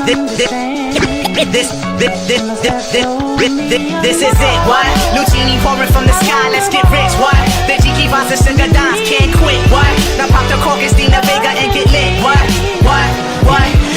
This is it, what? Lucini pouring from the sky, let's get rich, what? The Jiki Vaz and Sugar Dance can't quit, what? Now pop the cork, Christina Vega and get lit, what?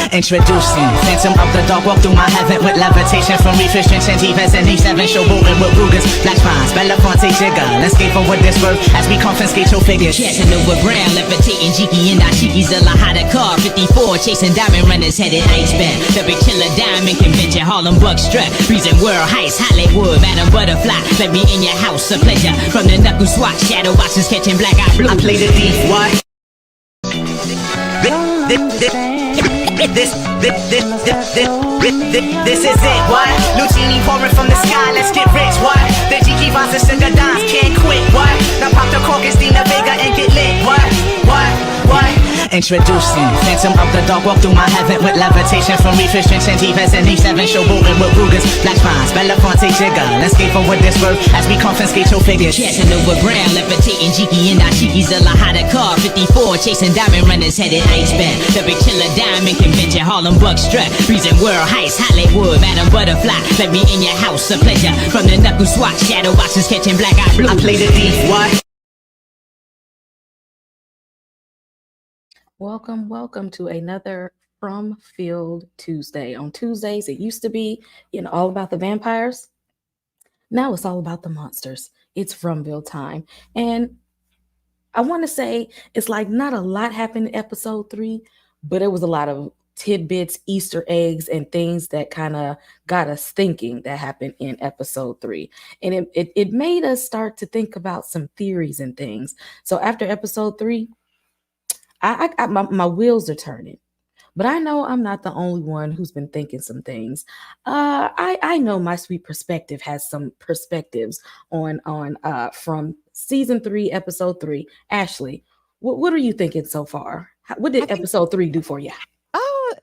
Introducing Phantom of the Dog, walk through my heaven with levitation from refrigeration, T-Vest and E7, showboating with Rugers, Black Spines, Belafonte Jigger. Let's skate for what this worth as we confiscate your figures. Catching over ground, levitating Jiki and Ashiki's a Lahada car 54, chasing diamond runners headed Iceman. The big killer diamond convention, Harlem Buckstrap, freezing world heights, Hollywood, Madam Butterfly. Let me in your house, a pleasure. From the knuckle swat, shadow boxes catching black eye blue. I play the thief, what? This is it, what? Lucini pouring from the sky, let's get rich, what? The Jiki Vaz and Sugar Dance can't quit, what? Now pop the cork, Christina Vega and get lit, what? Introducing Phantom of the Dog, walk through my heaven with levitation from refrigeration, T-Vest and E7, showboating with Rugers, Black Spines, Belafonte Jigger. Let's skate for what this worth as we confiscate your figures. Catching over ground, levitating Jiki and Ashiki's a Lahada car 54, chasing diamond runners headed Iceman. The big killer diamond convention, Harlem Buckstrap, freezing world heights, Hollywood, Madam Butterfly. Let me in your house, a pleasure. From the knuckle swat, shadow boxes catching black eye blue. I play the thief, what? Welcome to another From Field Tuesday. On Tuesdays, it used to be, all about the vampires. Now it's all about the monsters. It's Fromville time. And I want to say it's like not a lot happened in episode 3, but it was a lot of tidbits, Easter eggs, and things that kind of got us thinking that happened in episode 3. And it made us start to think about some theories and things. So after episode 3, my wheels are turning, but I know I'm not the only one who's been thinking some things. I know my sweet perspective has some perspectives on from season 3, episode 3. Ashley, what are you thinking so far? What did episode 3 do for you?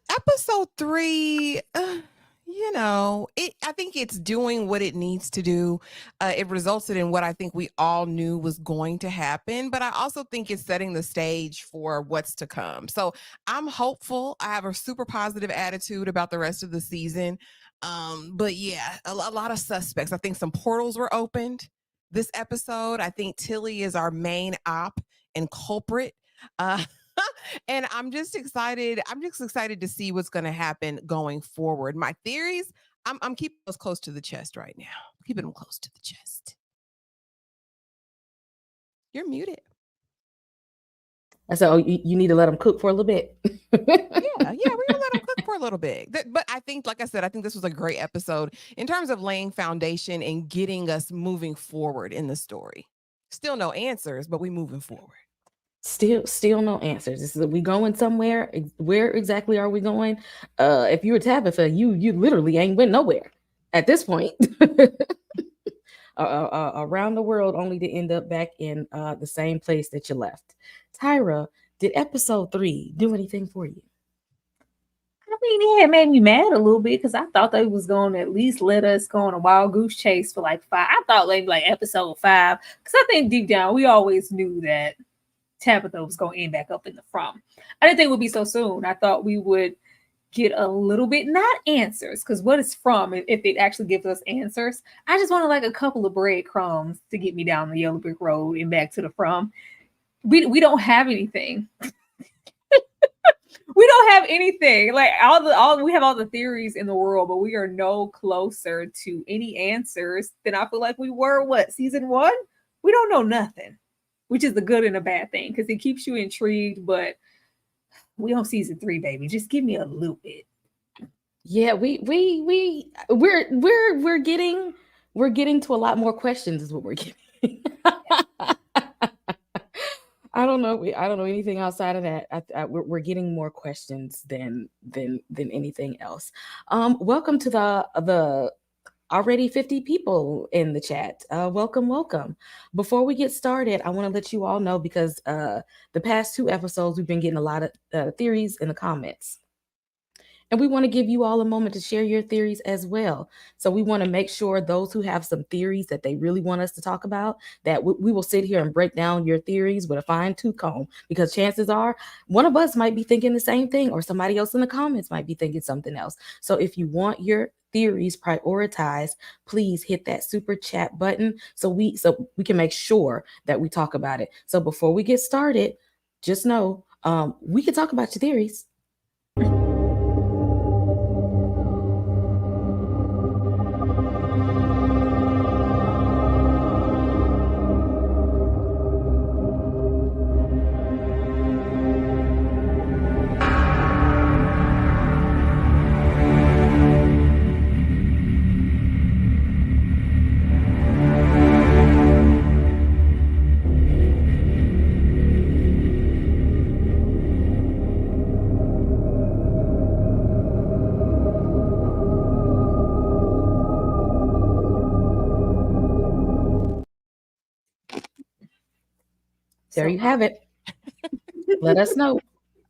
Episode 3, I think it's doing what it needs to do. It resulted in what I think we all knew was going to happen, but I also think it's setting the stage for what's to come. So I'm hopeful. I have a super positive attitude about the rest of the season. But yeah, a lot of suspects. I think some portals were opened this episode. I think Tilly is our main op and culprit. And I'm just excited. I'm just excited to see what's going to happen going forward. My theories, I'm keeping those close to the chest right now. Keeping them close to the chest. You're muted. So you need to let them cook for a little bit. Yeah, we're gonna let them cook for a little bit. But I think, like I said, I think this was a great episode in terms of laying foundation and getting us moving forward in the story. Still no answers, but we moving forward. Still no answers. We going somewhere? Where exactly are we going? If you were Tabitha, you literally ain't went nowhere at this point. Around the world, only to end up back in the same place that you left. Tyra, did episode 3 do anything for you? I mean, it had made me mad a little bit because I thought they was going to at least let us go on a wild goose chase for like 5. I thought maybe like episode 5, because I think deep down we always knew that Tabitha was going to end back up in the From. I didn't think it would be so soon. I thought we would get a little bit, not answers, because what is From, if it actually gives us answers? I just wanted like a couple of breadcrumbs to get me down the yellow brick road and back to the From. We don't have anything. We don't have anything. Like we have all the theories in the world, but we are no closer to any answers than I feel like we were, season 1? We don't know nothing, which is the good and a bad thing, because it keeps you intrigued, but we on season 3, baby. Just give me a little bit. Yeah, we're getting to a lot more questions is what we're getting. I don't know anything outside of that. We're getting more questions than anything else. Welcome to the already 50 people in the chat. Welcome. Before we get started, I want to let you all know, because the past 2 episodes we've been getting a lot of theories in the comments. And we want to give you all a moment to share your theories as well. So we want to make sure those who have some theories that they really want us to talk about, that we will sit here and break down your theories with a fine tooth comb, because chances are one of us might be thinking the same thing, or somebody else in the comments might be thinking something else. So if you want your theories prioritized, please hit that super chat button so we can make sure that we talk about it. So before we get started, just know we can talk about your theories. There you have it. Let us know.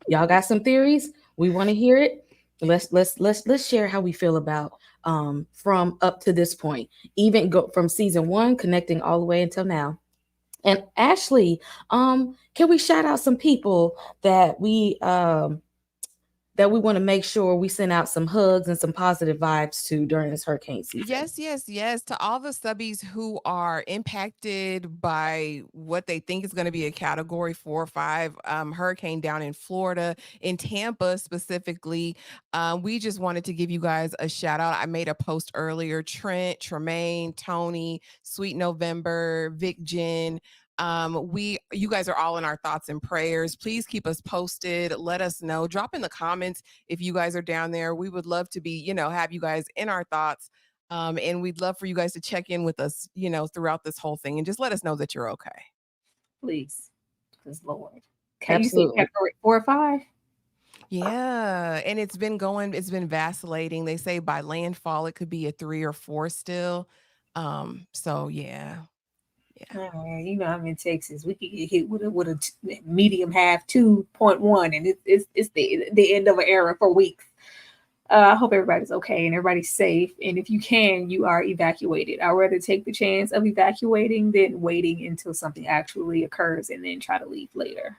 Y'all got some theories? We want to hear it. Let's share how we feel about from up to this point, even go from season 1 connecting all the way until now. And Ashley, can we shout out some people that we want to make sure we send out some hugs and some positive vibes to during this hurricane season? Yes. To all the subbies who are impacted by what they think is going to be a category 4 or 5 hurricane down in Florida, in Tampa specifically, we just wanted to give you guys a shout out. I made a post earlier. Trent, Tremaine, Tony, Sweet November, Vic Jen. You guys are all in our thoughts and prayers. Please keep us posted. Let us know. Drop in the comments if you guys are down there. We would love to be, have you guys in our thoughts. And we'd love for you guys to check in with us, throughout this whole thing, and just let us know that you're okay. Please, because Lord, can Absolutely. you see category 4 or 5? Yeah, and it's been vacillating. They say by landfall it could be a 3 or 4 still. So yeah. I'm in Texas. We could get hit with a medium half 2.1, and it's the end of an era for weeks. I hope everybody's okay and everybody's safe. And if you can, you are evacuated. I'd rather take the chance of evacuating than waiting until something actually occurs and then try to leave later.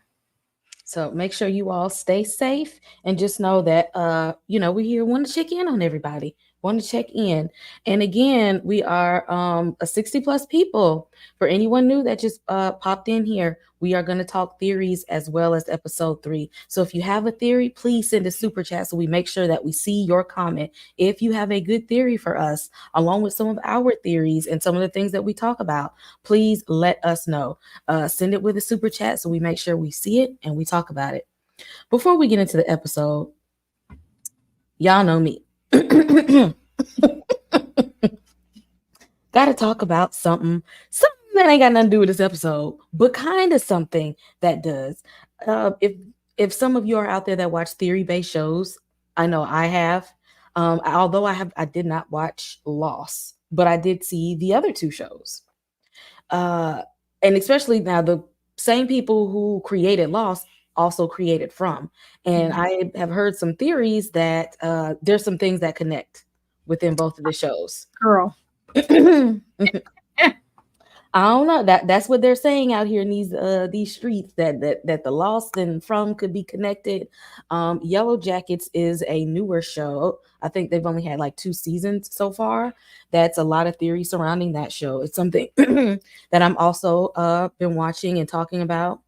So make sure you all stay safe, and just know that we here want to check in on everybody. Want to check in. And again, we are a 60 plus people. For anyone new that just popped in here, we are going to talk theories as well as episode 3. So if you have a theory, please send a super chat so we make sure that we see your comment. If you have a good theory for us, along with some of our theories and some of the things that we talk about, please let us know. Send it with a super chat so we make sure we see it and we talk about it. Before we get into the episode, y'all know me. Gotta talk about something that ain't got nothing to do with this episode, but kind of something that does. If some of you are out there that watch theory-based shows, I know I have. Although I did not watch Lost, but I did see the other 2 shows. And especially now, the same people who created Lost also created From. And I have heard some theories that there's some things that connect within both of the shows. Girl. I don't know. That's what they're saying out here in these streets, that the Lost and From could be connected. Yellow Jackets is a newer show. I think they've only had like 2 seasons so far. That's a lot of theory surrounding that show. It's something that I'm also been watching and talking about.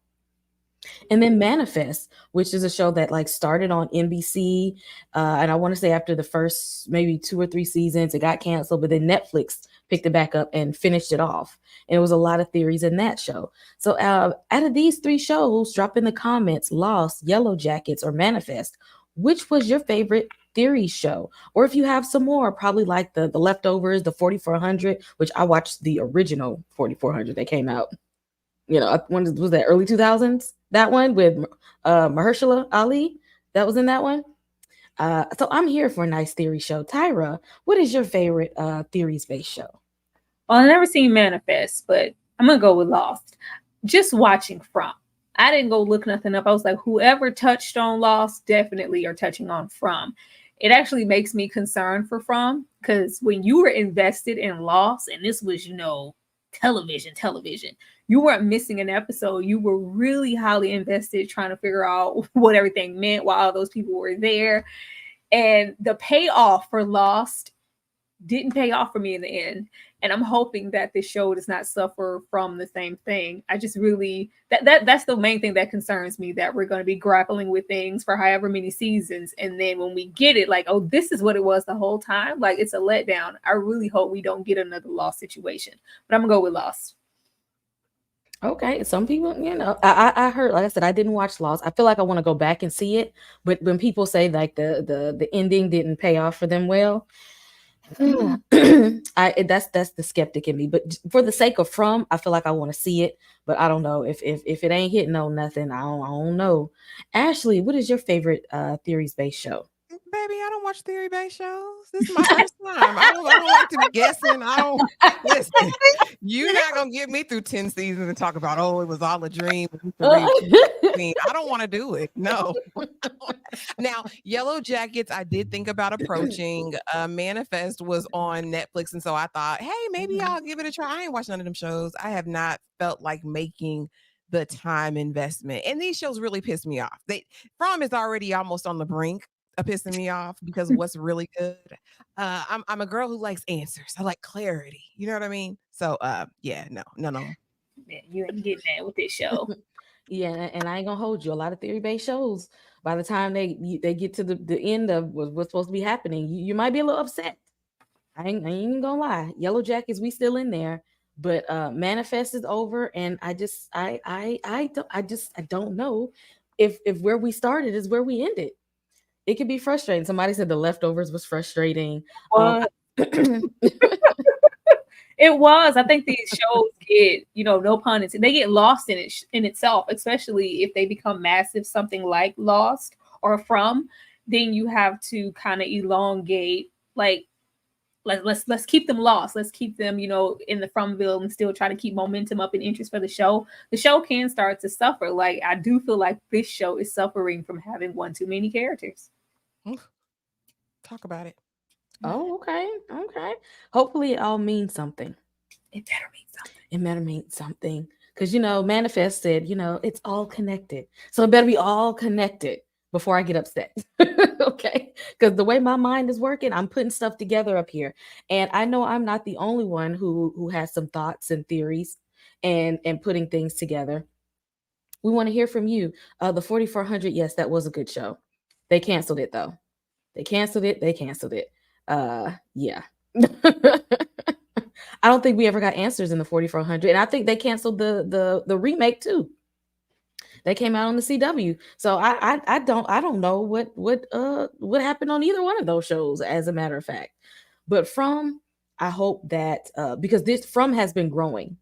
And then Manifest, which is a show that like started on NBC, and I want to say after the first maybe 2 or 3 seasons, it got canceled, but then Netflix picked it back up and finished it off. And it was a lot of theories in that show. So out of these 3 shows, drop in the comments: Lost, Yellow Jackets, or Manifest. Which was your favorite theory show? Or if you have some more, probably like the Leftovers, the 4400, which I watched the original 4400 that came out. When was that, early 2000s? That one with Mahershala Ali, that was in that one. So I'm here for a nice theory show. Tyra, what is your favorite theories-based show? Well, I've never seen Manifest, but I'm going to go with Lost. Just watching From. I didn't go look nothing up. I was like, whoever touched on Lost definitely are touching on From. it actually makes me concerned for From, because when you were invested in Lost, and this was, television, you weren't missing an episode. You were really highly invested trying to figure out what everything meant while all those people were there. And the payoff for Lost didn't pay off for me in the end. And I'm hoping that this show does not suffer from the same thing. I just really that's the main thing that concerns me, that we're going to be grappling with things for however many seasons, and then when we get it, like, oh, this is what it was the whole time. Like, it's a letdown. I really hope we don't get another Lost situation. But I'm gonna go with Lost. Okay, some people, I heard, like I said, I didn't watch Lost. I feel like I want to go back and see it, but when people say like the ending didn't pay off for them well, that's the skeptic in me. But for the sake of From, I feel like I want to see it, but I don't know if it ain't hitting on nothing. I don't know. Ashley, what is your favorite theories based show? Baby, I don't watch theory-based shows. This is my first time. I don't like to be guessing. I don't listen. You're not gonna get me through 10 seasons and talk about, oh, it was all a dream. I don't want to do it. No. Now, Yellow Jackets, I did think about approaching. Manifest was on Netflix, and so I thought, hey, maybe I'll give it a try. I ain't watched none of them shows. I have not felt like making the time investment, and these shows really piss me off. From is already almost on the brink of pissing me off because what's really good. I'm a girl who likes answers. I like clarity. You know what I mean? So yeah, no. Yeah, you ain't getting that with this show. Yeah, and I ain't gonna hold you. A lot of theory-based shows, by the time they get to the end of what's supposed to be happening, you might be a little upset. I ain't even gonna lie. Yellow Jackets, we still in there, but Manifest is over, and I don't know if where we started is where we ended. It can be frustrating. Somebody said The Leftovers was frustrating. It was. I think these shows get, no pun intended, they get lost in it in itself, especially if they become massive, something like Lost or From. Then you have to kind of elongate, like, let's keep them lost. Let's keep them, in the Fromville, and still try to keep momentum up and interest for the show. The show can start to suffer. Like, I do feel like this show is suffering from having one too many characters. Talk about it. Oh, okay. Hopefully it all means something. It better mean something. It better mean something. Because, Manifest said, it's all connected. So it better be all connected before I get upset. Okay? Because the way my mind is working, I'm putting stuff together up here. And I know I'm not the only one who has some thoughts and theories and putting things together. We want to hear from you. The 4400, yes, that was a good show. They canceled it, though. They canceled it. Yeah. I don't think we ever got answers in the 4400, and I think they canceled the remake too. They came out on the CW, so I don't know what happened on either one of those shows, as a matter of fact. But From, I hope that because this From has been growing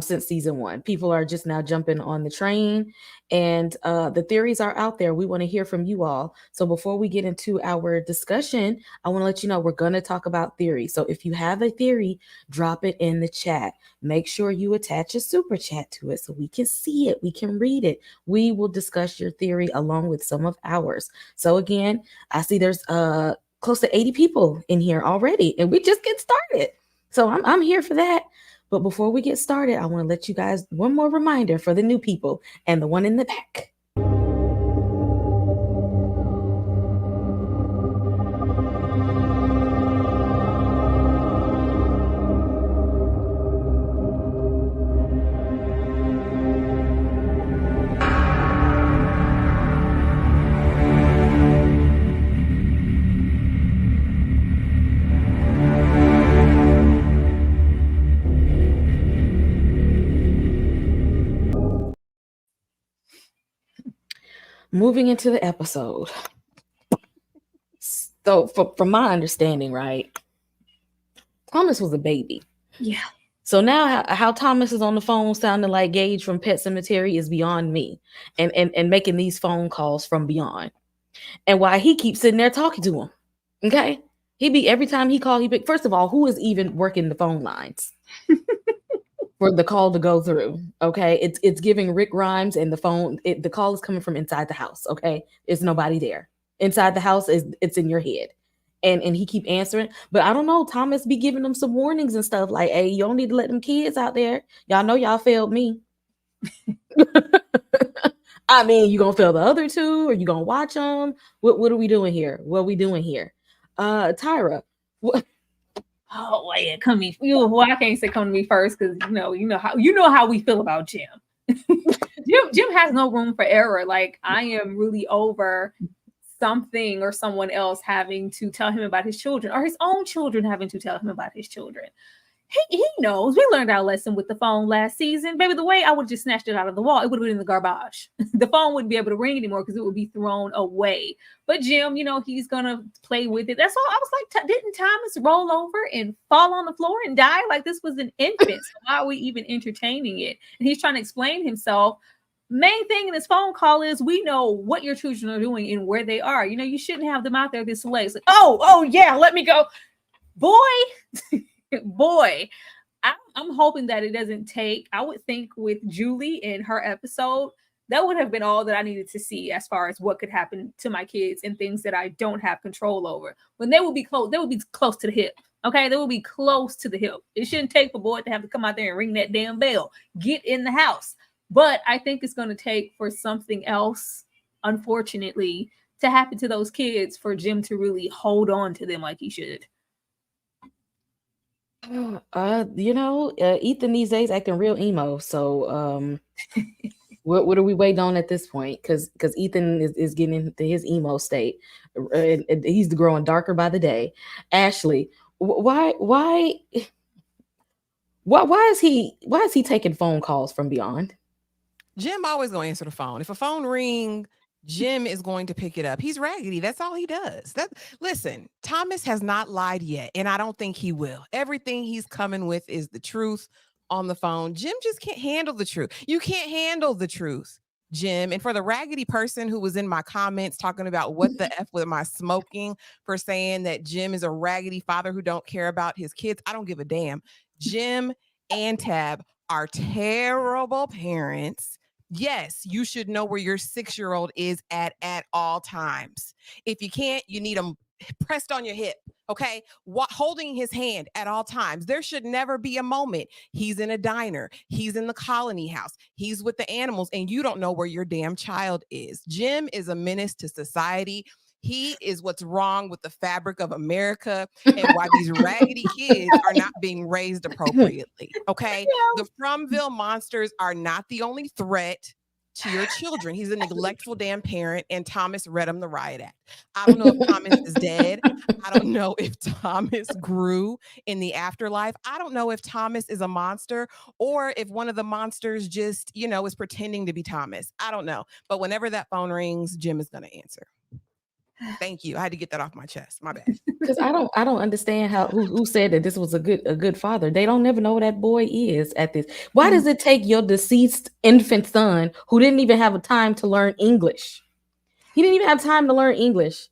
since season 1. People are just now jumping on the train, and the theories are out there. We want to hear from you all. So before we get into our discussion, I want to let you know we're going to talk about theory. So if you have a theory, drop it in the chat. Make sure you attach a super chat to it so we can see it, we can read it. We will discuss your theory along with some of ours. So again, I see there's close to 80 people in here already, and we just get started. So I'm here for that. But before we get started, I want to let you guys one more reminder for the new people and the one in the back. Moving into the episode. So from my understanding, right, Thomas was a baby. Yeah. So now how Thomas is on the phone sounding like Gage from Pet Sematary is beyond me, and making these phone calls from beyond. And why he keeps sitting there talking to him. Okay? Every time he called, first of all, who is even working the phone lines? For the call to go through, okay? It's giving Rick Grimes, and the call is coming from inside the house, okay? There's nobody there. inside the house, is it's in your head. And he keep answering. But I don't know, Thomas be giving them some warnings and stuff like, hey, you don't need to let them kids out there. Y'all know y'all failed me. I mean, you gonna fail the other two, or you gonna watch them? What are we doing here? What are we doing here? Tyra, what? Oh yeah, come me. Well, I can't say come to me first because you know how we feel about Jim. Jim has no room for error. Like, I am really over something or someone else having to tell him about his children, or his own children having to tell him about his children. He knows. We learned our lesson with the phone last season. Baby, the way I would just snatched it out of the wall, it would have been in the garbage. The phone wouldn't be able to ring anymore because it would be thrown away. But Jim, he's going to play with it. That's all. I was like, didn't Thomas roll over and fall on the floor and die? Like, this was an infant. So why are we even entertaining it? And he's trying to explain himself. Main thing in this phone call is we know what your children are doing and where they are. You shouldn't have them out there this late. It's like, oh yeah, let me go. Boy, I'm hoping that it doesn't take. I would think with Julie in her episode, that would have been all that I needed to see as far as what could happen to my kids and things that I don't have control over. When they will be close to the hip. Okay, they will be close to the hip. It shouldn't take for Boyd to have to come out there and ring that damn bell. Get in the house. But I think it's going to take for something else, unfortunately, to happen to those kids for Jim to really hold on to them like he should. Ethan these days acting real emo. So, what are we waiting on at this point? Because Ethan is getting into his emo state, and he's growing darker by the day. Ashley, why is he taking phone calls from beyond? Jim always gonna answer the phone. If a phone ring, Jim is going to pick it up. He's raggedy. That's all he does. Listen, Thomas has not lied yet, and I don't think he will. Everything he's coming with is the truth on the phone. Jim just can't handle the truth. You can't handle the truth, Jim. And for the raggedy person who was in my comments talking about what the F with my smoking for saying that Jim is a raggedy father who don't care about his kids, I don't give a damn. Jim and Tab are terrible parents. Yes, you should know where your 6-year-old is at all times. If you can't, you need him pressed on your hip, okay? Holding his hand at all times. There should never be a moment he's in a diner, he's in the colony house, he's with the animals, and you don't know where your damn child is. Jim is a menace to society. He is what's wrong with the fabric of America and why these raggedy kids are not being raised appropriately. Okay. Yeah. The Fromville monsters are not the only threat to your children. He's a neglectful damn parent, and Thomas read him the riot act. I don't know if Thomas is dead. I don't know if Thomas grew in the afterlife. I don't know if Thomas is a monster or if one of the monsters just, is pretending to be Thomas. I don't know. But whenever that phone rings, Jim is going to answer. Thank you. I had to get that off my chest. My bad. Because I don't understand who said that this was a good father. They don't never know who that boy is at this. Why does it take your deceased infant son who didn't even have a time to learn English? He didn't even have time to learn English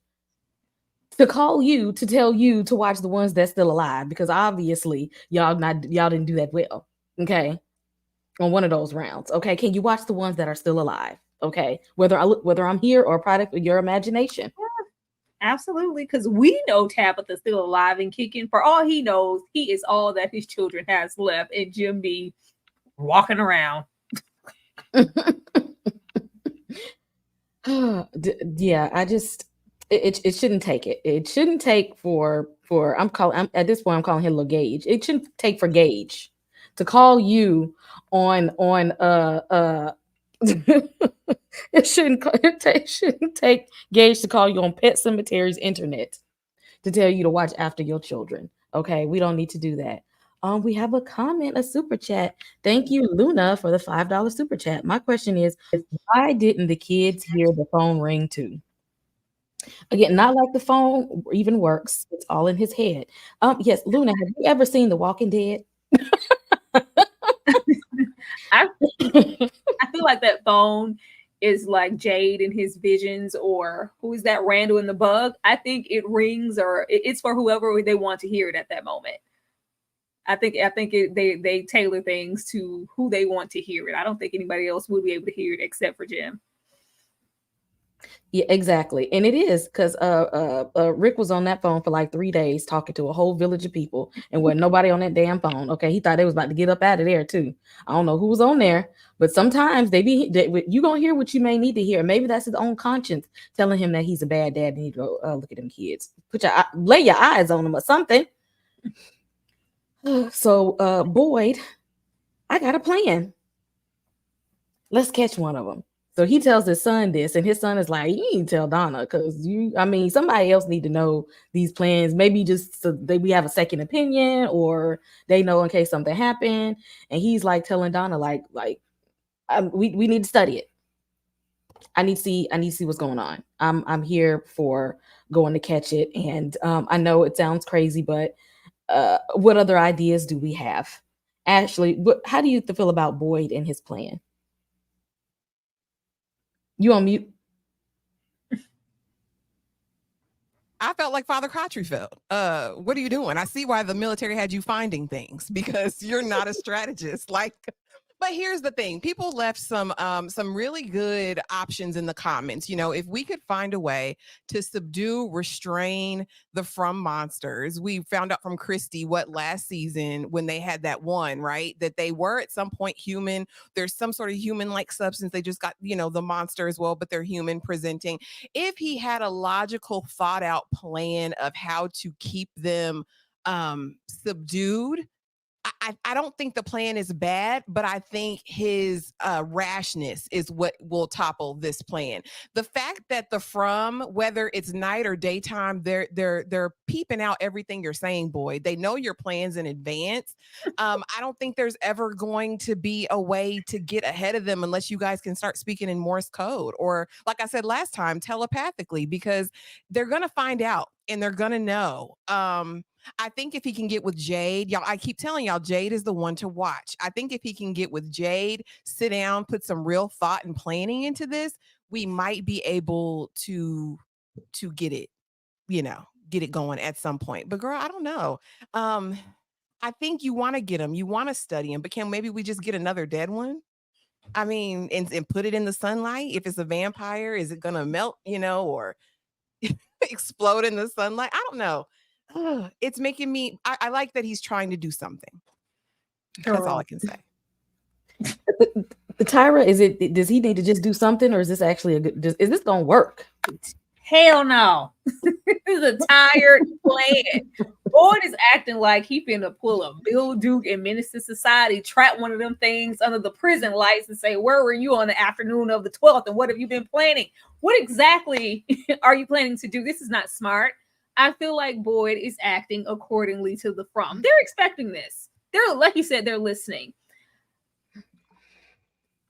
to call you to tell you to watch the ones that's still alive, because obviously y'all didn't do that well. Okay. On one of those rounds. Okay. Can you watch the ones that are still alive? Okay. Whether I'm here or a product of your imagination. Absolutely, because we know Tabitha's still alive and kicking. For all he knows, he is all that his children has left, and Jim be walking around. Yeah, it shouldn't take it. It shouldn't take for at this point I'm calling him little Gage. It shouldn't take for Gage to call you on it shouldn't take Gage to call you on Pet Cemetery's internet to tell you to watch after your children. Okay, we don't need to do that. We have a comment, a super chat. Thank you, Luna, for the $5 super chat. My question is, why didn't the kids hear the phone ring too? Again, not like the phone even works. It's all in his head. Yes, Luna, have you ever seen The Walking Dead? I feel like that phone is like Jade in his visions, or who is that, Randall in the Bug? I think it rings, or it's for whoever they want to hear it at that moment. I think they tailor things to who they want to hear it. I don't think anybody else would be able to hear it except for Jim. Yeah, exactly. And it is because Rick was on that phone for like 3 days talking to a whole village of people and wasn't nobody on that damn phone. Okay, he thought they was about to get up out of there too. I don't know who was on there, but sometimes you gonna hear what you may need to hear. Maybe that's his own conscience telling him that he's a bad dad and you go look at them kids. Lay your eyes on them or something. So Boyd, I got a plan. Let's catch one of them. So he tells his son this, and his son is like, "You need to tell Donna, because somebody else need to know these plans. Maybe just so that we have a second opinion, or they know in case something happened." And he's like telling Donna, we need to study it. I need to see what's going on. I'm here for going to catch it, and I know it sounds crazy, but what other ideas do we have? Ashley, how do you feel about Boyd and his plan? You on mute? I felt like Father Crotchery felt. What are you doing? I see why the military had you finding things, because you're not a strategist. But here's the thing. People left some really good options in the comments. If we could find a way to subdue, restrain the from monsters. We found out from Christy last season when they had that one, right? That they were at some point human. There's some sort of human-like substance. They just got, the monster as well, but they're human presenting. If he had a logical, thought out plan of how to keep them subdued, I don't think the plan is bad, but I think his rashness is what will topple this plan. The fact that whether it's night or daytime, they're peeping out everything you're saying, Boyd. They know your plans in advance. I don't think there's ever going to be a way to get ahead of them unless you guys can start speaking in Morse code, or, like I said last time, telepathically, because they're gonna find out and they're gonna know. I think if he can get with Jade, y'all, I keep telling y'all, Jade is the one to watch. I think if he can get with Jade, sit down, put some real thought and planning into this, we might be able to get it, get it going at some point. But girl, I don't know. I think you want to get him, you want to study him, but can maybe we just get another dead one? I mean, and put it in the sunlight. If it's a vampire, is it gonna melt, or explode in the sunlight? I don't know. It's making me. I like that he's trying to do something. That's all I can say. The Tyra, does he need to just do something, or is this actually is this gonna work? Hell no. This is a tired plan. Boyd is acting like he finna pull a Bill Duke and Menace to Society, trap one of them things under the prison lights and say, where were you on the afternoon of the 12th? And what have you been planning? What exactly are you planning to do? This is not smart. I feel like Boyd is acting accordingly to the from. They're expecting this. They're, like you said, they're listening.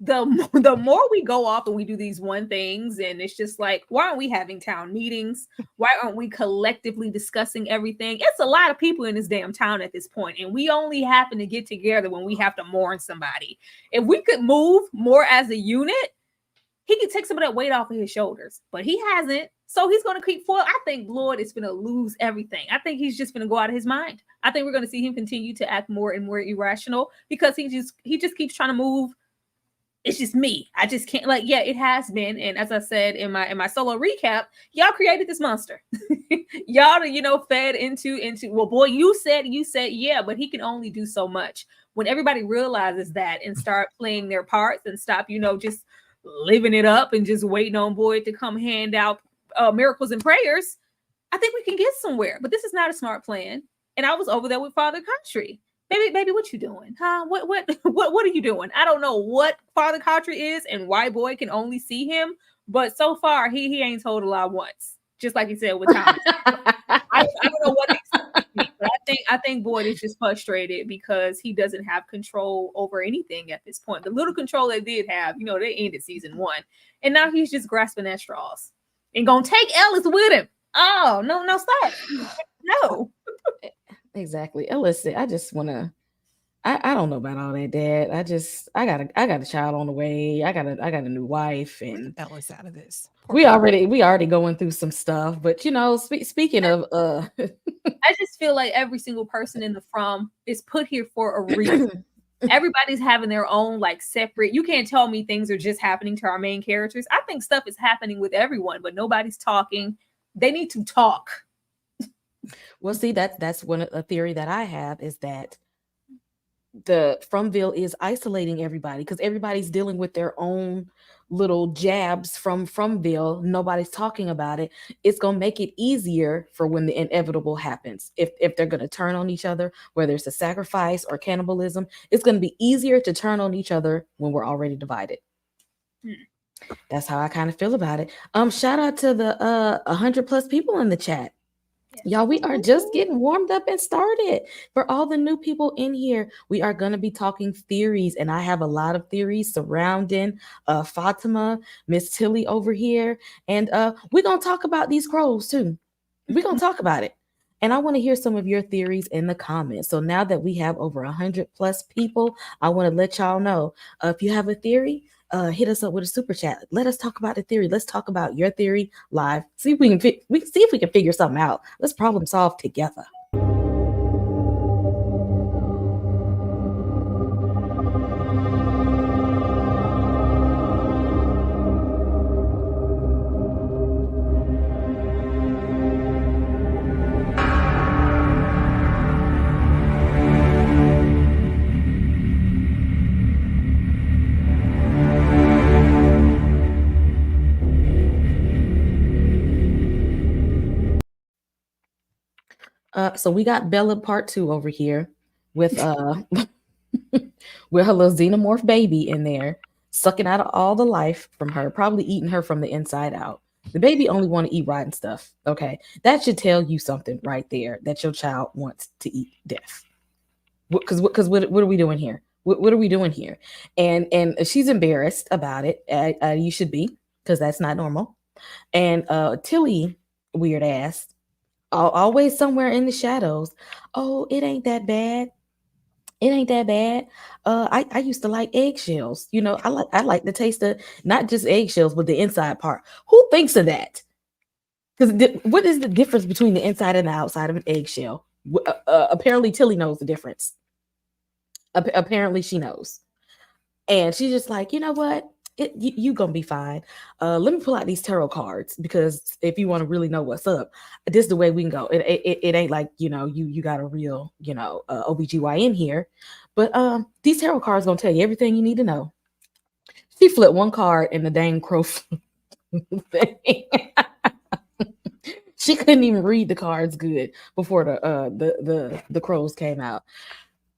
The more we go off and we do these one things, and it's just like, why aren't we having town meetings? Why aren't we collectively discussing everything? It's a lot of people in this damn town at this point, and we only happen to get together when we have to mourn somebody. If we could move more as a unit, he could take some of that weight off of his shoulders, but he hasn't. So he's going to keep forward. I think Lord is going to lose everything. I think he's just going to go out of his mind. I think we're going to see him continue to act more and more irrational because he just keeps trying to move. It's just me. I just can't, it has been. And as I said in my solo recap, y'all created this monster. Y'all, fed into, well, boy, you said, yeah, but he can only do so much. When everybody realizes that and start playing their parts and stop, just living it up and just waiting on Boyd to come hand out miracles and prayers, I think we can get somewhere. But this is not a smart plan. And I was over there with Father Country. Baby, what you doing? Huh? What are you doing? I don't know what Father Country is and why Boyd can only see him, but so far he ain't told a lie once. Just like he said with Thomas. I don't know what but I think Boyd is just frustrated because he doesn't have control over anything at this point. The little control they did have, they ended season 1, and now he's just grasping at straws and gonna take Ellis with him. Oh no, stop. No. Exactly. Listen, I just want to. I don't know about all that, Dad. I got a child on the way. I got a new wife, and Ellis out of this. We already going through some stuff. But speaking of, I just feel like every single person in the from is put here for a reason. everybody's having their own like separate. You can't tell me things are just happening to our main characters. I think stuff is happening with everyone, but nobody's talking. They need to talk. Well, see, that's one a theory that I have is that the Fromville is isolating everybody because everybody's dealing with their own little jabs from Fromville. Nobody's talking about it. It's gonna make it easier for when the inevitable happens. If they're gonna turn on each other, whether it's a sacrifice or cannibalism, it's gonna be easier to turn on each other when we're already divided. That's how I kind of feel about it. Shout out to the 100+ people in the chat. Y'all, we are just getting warmed up and started. For all the new people in here, we are going to be talking theories, and I have a lot of theories surrounding Fatima, Miss Tilly over here, and we're going to talk about these crows too. We're going to talk about it, and I want to hear some of your theories in the comments. So now that we have over 100+ people, I want to let y'all know if you have a theory, hit us up with a super chat. Let us talk about the theory. Let's talk about your theory live. See if we can see if we can figure something out. Let's problem solve together. So we got Bella part 2 over here with with her little xenomorph baby in there, sucking out all the life from her, probably eating her from the inside out. The baby only want to eat rotten stuff. Okay, that should tell you something right there, that your child wants to eat death. Because what are we doing here? What are we doing here? And she's embarrassed about it. You should be, because that's not normal. And Tilly, weird ass, always somewhere in the shadows. Oh, it ain't that bad. It ain't that bad. I used to like eggshells. You know, I like the taste of not just eggshells, but the inside part. Who thinks of that? Because what is the difference between the inside and the outside of an eggshell? Apparently, Tilly knows the difference. Apparently, she knows, and she's just like, you know what? You gonna be fine. Let me pull out these tarot cards, because if you want to really know what's up, this is the way we can go. It ain't like, you know, you got a real, you know, OBGYN here, but these tarot cards gonna tell you everything you need to know. She flipped one card and the dang crow thing. She couldn't even read the cards good before the crows came out.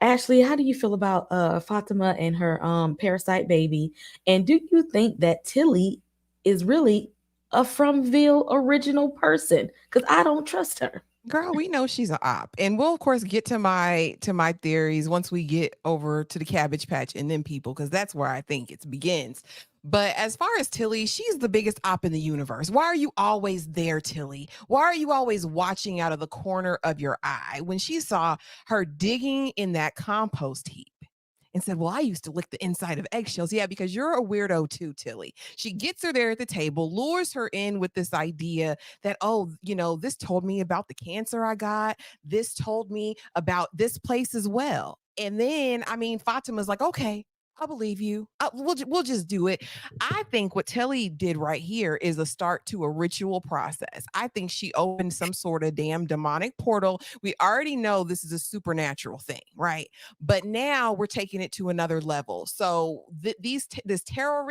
Ashley, how do you feel about Fatima and her parasite baby? And do you think that Tilly is really a Fromville original person? Because I don't trust her. Girl, we know she's an op, and we'll of course get to my theories once we get over to the Cabbage Patch and then people, because that's where I think it begins. But as far as Tilly, she's the biggest op in the universe. Why are you always there, Tilly? Why are you always watching out of the corner of your eye? When she saw her digging in that compost heap and said, well, I used to lick the inside of eggshells. Yeah, because you're a weirdo too, Tilly. She gets her there at the table, lures her in with this idea that, oh, you know, this told me about the cancer I got. This told me about this place as well. And then, I mean, Fatima's like, okay, I believe you. We'll just do it. I think what Tilly did right here is a start to a ritual process. I think she opened some sort of damn demonic portal. We already know this is a supernatural thing, right? But now we're taking it to another level. So this tarot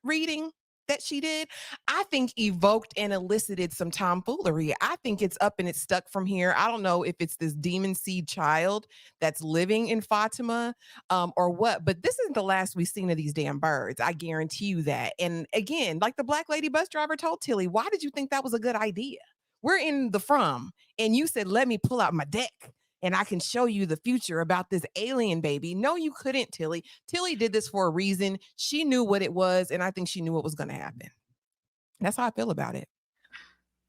reading that she did, I think evoked and elicited some tomfoolery. I think it's up and it's stuck from here. I don't know if it's this demon seed child that's living in Fatima or what, but this isn't the last we've seen of these damn birds. I guarantee you that. And again, like the black lady bus driver told Tilly, why did you think that was a good idea? We're in the From, and you said, let me pull out my deck and I can show you the future about this alien baby. No, you couldn't, Tilly. Tilly did this for a reason. She knew what it was, and I think she knew what was going to happen. That's how I feel about it.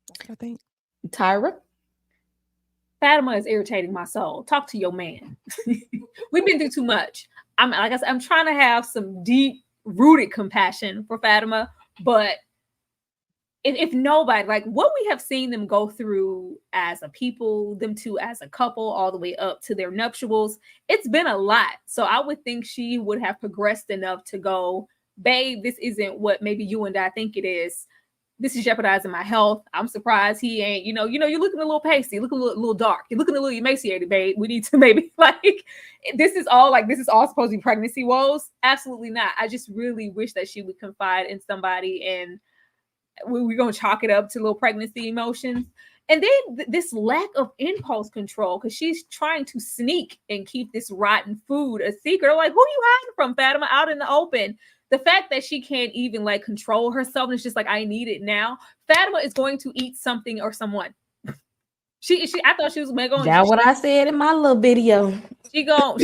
That's what I think. Tyra? Fatima is irritating my soul. Talk to your man. We've been through too much. Like I said, I'm trying to have some deep-rooted compassion for Fatima, but if nobody, like what we have seen them go through as a people, them two as a couple, all the way up to their nuptials, it's been a lot. So I would think she would have progressed enough to go, babe, this isn't what maybe you and I think it is. This is jeopardizing my health. I'm surprised he ain't, you're looking a little pasty, looking a little dark, you're looking a little emaciated, babe. We need to maybe this is all supposed to be pregnancy woes. Absolutely not. I just really wish that she would confide in somebody, and we're going to chalk it up to little pregnancy emotions. And then this lack of impulse control, because she's trying to sneak and keep this rotten food a secret. Like, who are you hiding from, Fatima, out in the open? The fact that she can't even control herself, and it's just I need it now. Fatima is going to eat something or someone. I thought she was going. That's what I said in my little video. She go.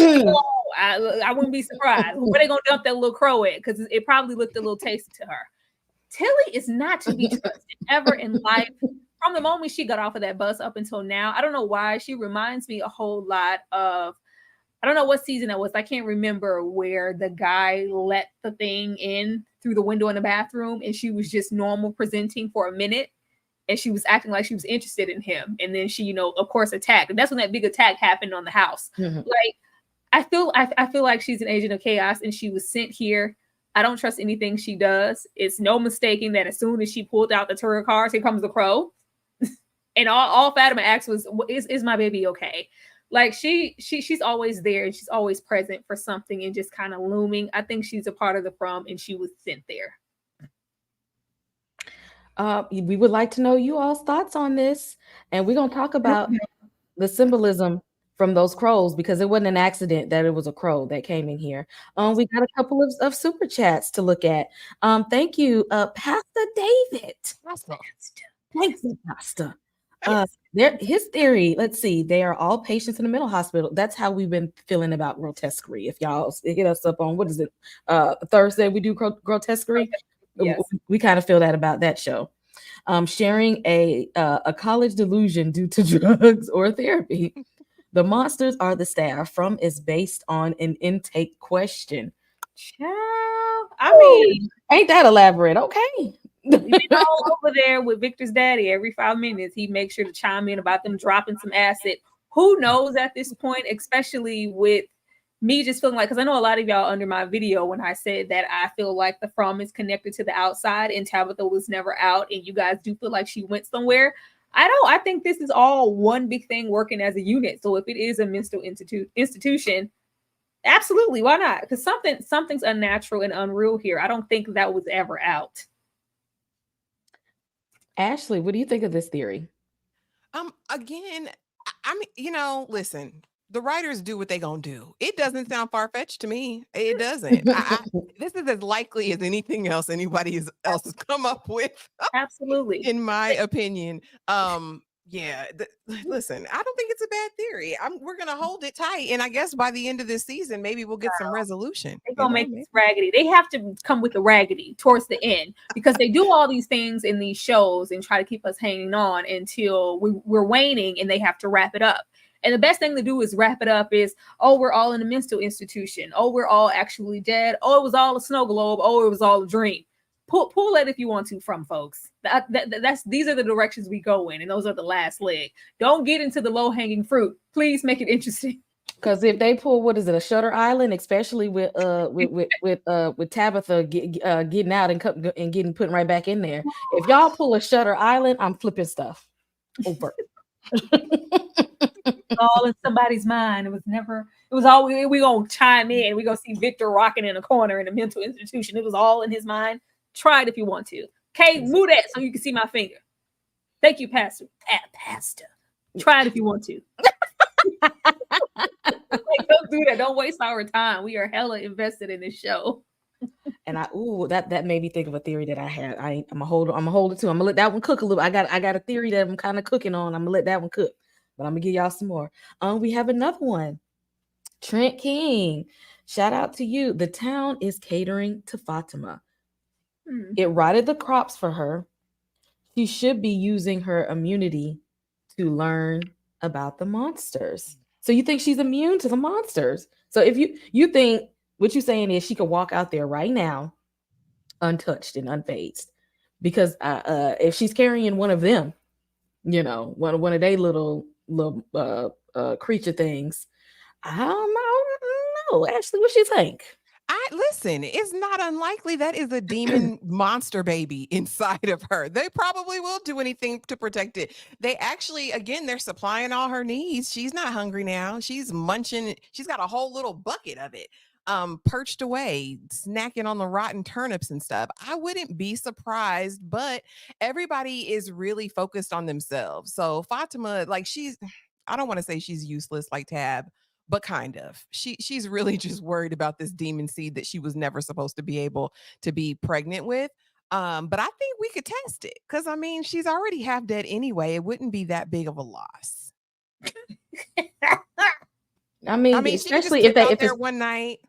I wouldn't be surprised. Where they gonna dump that little crow at? Because it probably looked a little tasty to her. Tilly is not to be trusted ever in life. From the moment she got off of that bus up until now, I don't know why. She reminds me a whole lot of, I don't know what season that was. I can't remember, where the guy let the thing in through the window in the bathroom, and she was just normal presenting for a minute, and she was acting like she was interested in him. And then she, of course, attacked. And that's when that big attack happened on the house. Mm-hmm. I feel like she's an agent of chaos, and she was sent here. I don't trust anything she does. It's no mistaking that as soon as she pulled out the turret cards, here comes the crow. And all Fatima asked was, is my baby okay? She's always there, and she's always present for something and just kind of looming. I think she's a part of the From, and she was sent there. We would like to know you all's thoughts on this. And we're going to talk about the symbolism from those crows, because it wasn't an accident that it was a crow that came in here. We got a couple of super chats to look at. Thank you, Pastor David. Thanks, Pastor. His theory, let's see, they are all patients in the mental hospital. That's how we've been feeling about grotesquerie. If y'all hit us up on, what is it, Thursday we do grotesquerie. Yes. We kind of feel that about that show. Sharing a college delusion due to drugs or therapy. The monsters are the staff. From is based on an intake question. Ain't that elaborate? Okay. Over there with Victor's daddy, every 5 minutes he makes sure to chime in about them dropping some acid. Who knows at this point, especially with me just feeling because I know a lot of y'all under my video when I said that I feel like the From is connected to the outside and Tabitha was never out, and you guys do feel like she went somewhere. I think this is all one big thing working as a unit. So if it is a mental institution, absolutely, why not? Because something's unnatural and unreal here. I don't think that was ever out. Ashley, what do you think of this theory? Again, I mean, listen, the writers do what they gonna do. It doesn't sound far-fetched to me. It doesn't. This is as likely as anything else anybody else has come up with. Absolutely. In my opinion. Listen, I don't think it's a bad theory. We're gonna hold it tight, and I guess by the end of this season, maybe we'll get some resolution. They're gonna make this raggedy. They have to come with the raggedy towards the end, because they do all these things in these shows and try to keep us hanging on until we're waning, and they have to wrap it up. And the best thing to do is wrap it up is, oh, we're all in a mental institution. Oh, we're all actually dead. Oh, it was all a snow globe. Oh, it was all a dream. Pull that if you want to from folks. These are the directions we go in, and those are the last leg. Don't get into the low-hanging fruit. Please make it interesting. Because if they pull, what is it, a Shutter Island, especially with Tabitha getting out and getting put right back in there. If y'all pull a Shutter Island, I'm flipping stuff over. All in somebody's mind. It was all we gonna chime in. We gonna see Victor rocking in a corner in a mental institution. It was all in his mind. Try it if you want to. Okay, move that so you can see my finger. Thank you, Pastor. Pastor. Try it if you want to. Don't do that. Don't waste our time. We are hella invested in this show. And that made me think of a theory that I had. I'm gonna hold it too. I'm gonna let that one cook a little. I got a theory that I'm kind of cooking on. I'm gonna let that one cook. But I'm gonna give y'all some more. We have another one. Trent King, shout out to you. The town is catering to Fatima. It rotted the crops for her. She should be using her immunity to learn about the monsters. So you think she's immune to the monsters? So if you think what you're saying is she could walk out there right now, untouched and unfazed, because if she's carrying one of them, one of they little creature things, I don't know. Ashley, what you think? I listen, it's not unlikely that is a demon monster baby inside of her. They probably will do anything to protect it. They actually, again, they're supplying all her needs. She's not hungry now. She's munching. She's got a whole little bucket of it, perched away, snacking on the rotten turnips and stuff. I wouldn't be surprised, but everybody is really focused on themselves. So Fatima, like I don't want to say she's useless like Tab, but kind of. She's really just worried about this demon seed that she was never supposed to be able to be pregnant with. But I think we could test it because I mean she's already half dead anyway. It wouldn't be that big of a loss. I mean, especially if there one night,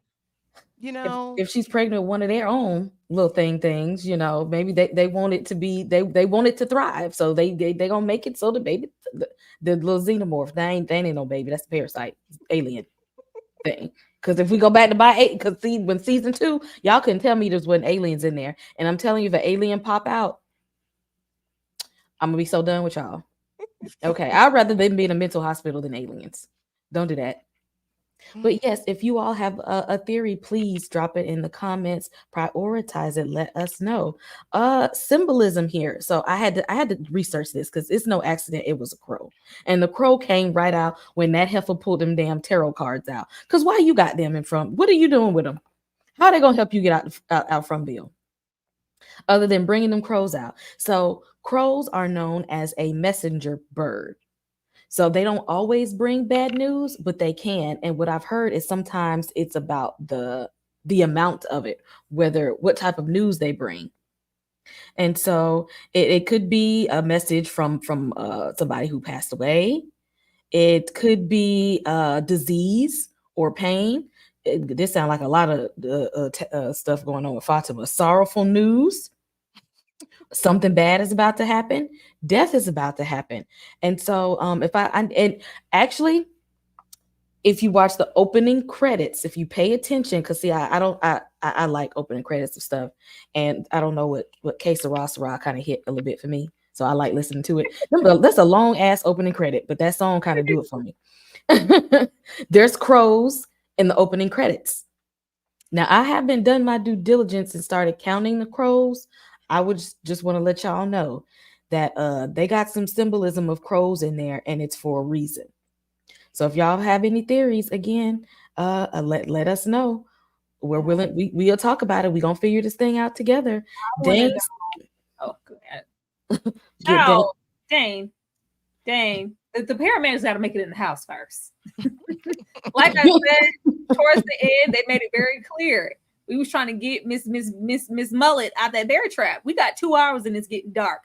if she's pregnant with one of their own little things, maybe they want it to be they want it to thrive, so they gonna make it so the baby, the little xenomorph, they ain't no baby, that's a parasite alien thing. Because if we go back to because when season 2, y'all couldn't tell me there's wasn't aliens in there, and I'm telling you, if an alien pop out, I'm gonna be so done with y'all. Okay, I'd rather them be in a mental hospital than aliens. Don't do that. But yes, if you all have a theory, please drop it in the comments. Prioritize it. Let us know. Symbolism here. So I had to research this because it's no accident. It was a crow, and the crow came right out when that heifer pulled them damn tarot cards out. Because why you got them in front? What are you doing with them? How are they gonna help you get out from Bill? Other than bringing them crows out. So crows are known as a messenger bird. So they don't always bring bad news, but they can. And what I've heard is sometimes it's about the amount of it, what type of news they bring. And so it could be a message from somebody who passed away. It could be disease or pain. This sounds like a lot of stuff going on with Fatima. Sorrowful news. Something bad is about to happen. Death is about to happen. And so actually, if you watch the opening credits, if you pay attention, because see, I like opening credits of stuff, and I don't know what Que Sera Sera kind of hit a little bit for me, so I like listening to it. That's a long ass opening credit, but that song kind of do it for me. There's crows in the opening credits. Now I haven't done my due diligence and started counting the crows. I would just want to let y'all know that they got some symbolism of crows in there, and it's for a reason. So if y'all have any theories, again, let us know. We're willing. We'll talk about it. We're gonna figure this thing out together. Dane. Oh, go ahead. Dane. The paramedics got to make it in the house first. Like I said, towards the end, they made it very clear. We was trying to get Miss Mullet out that bear trap. We got 2 hours and it's getting dark.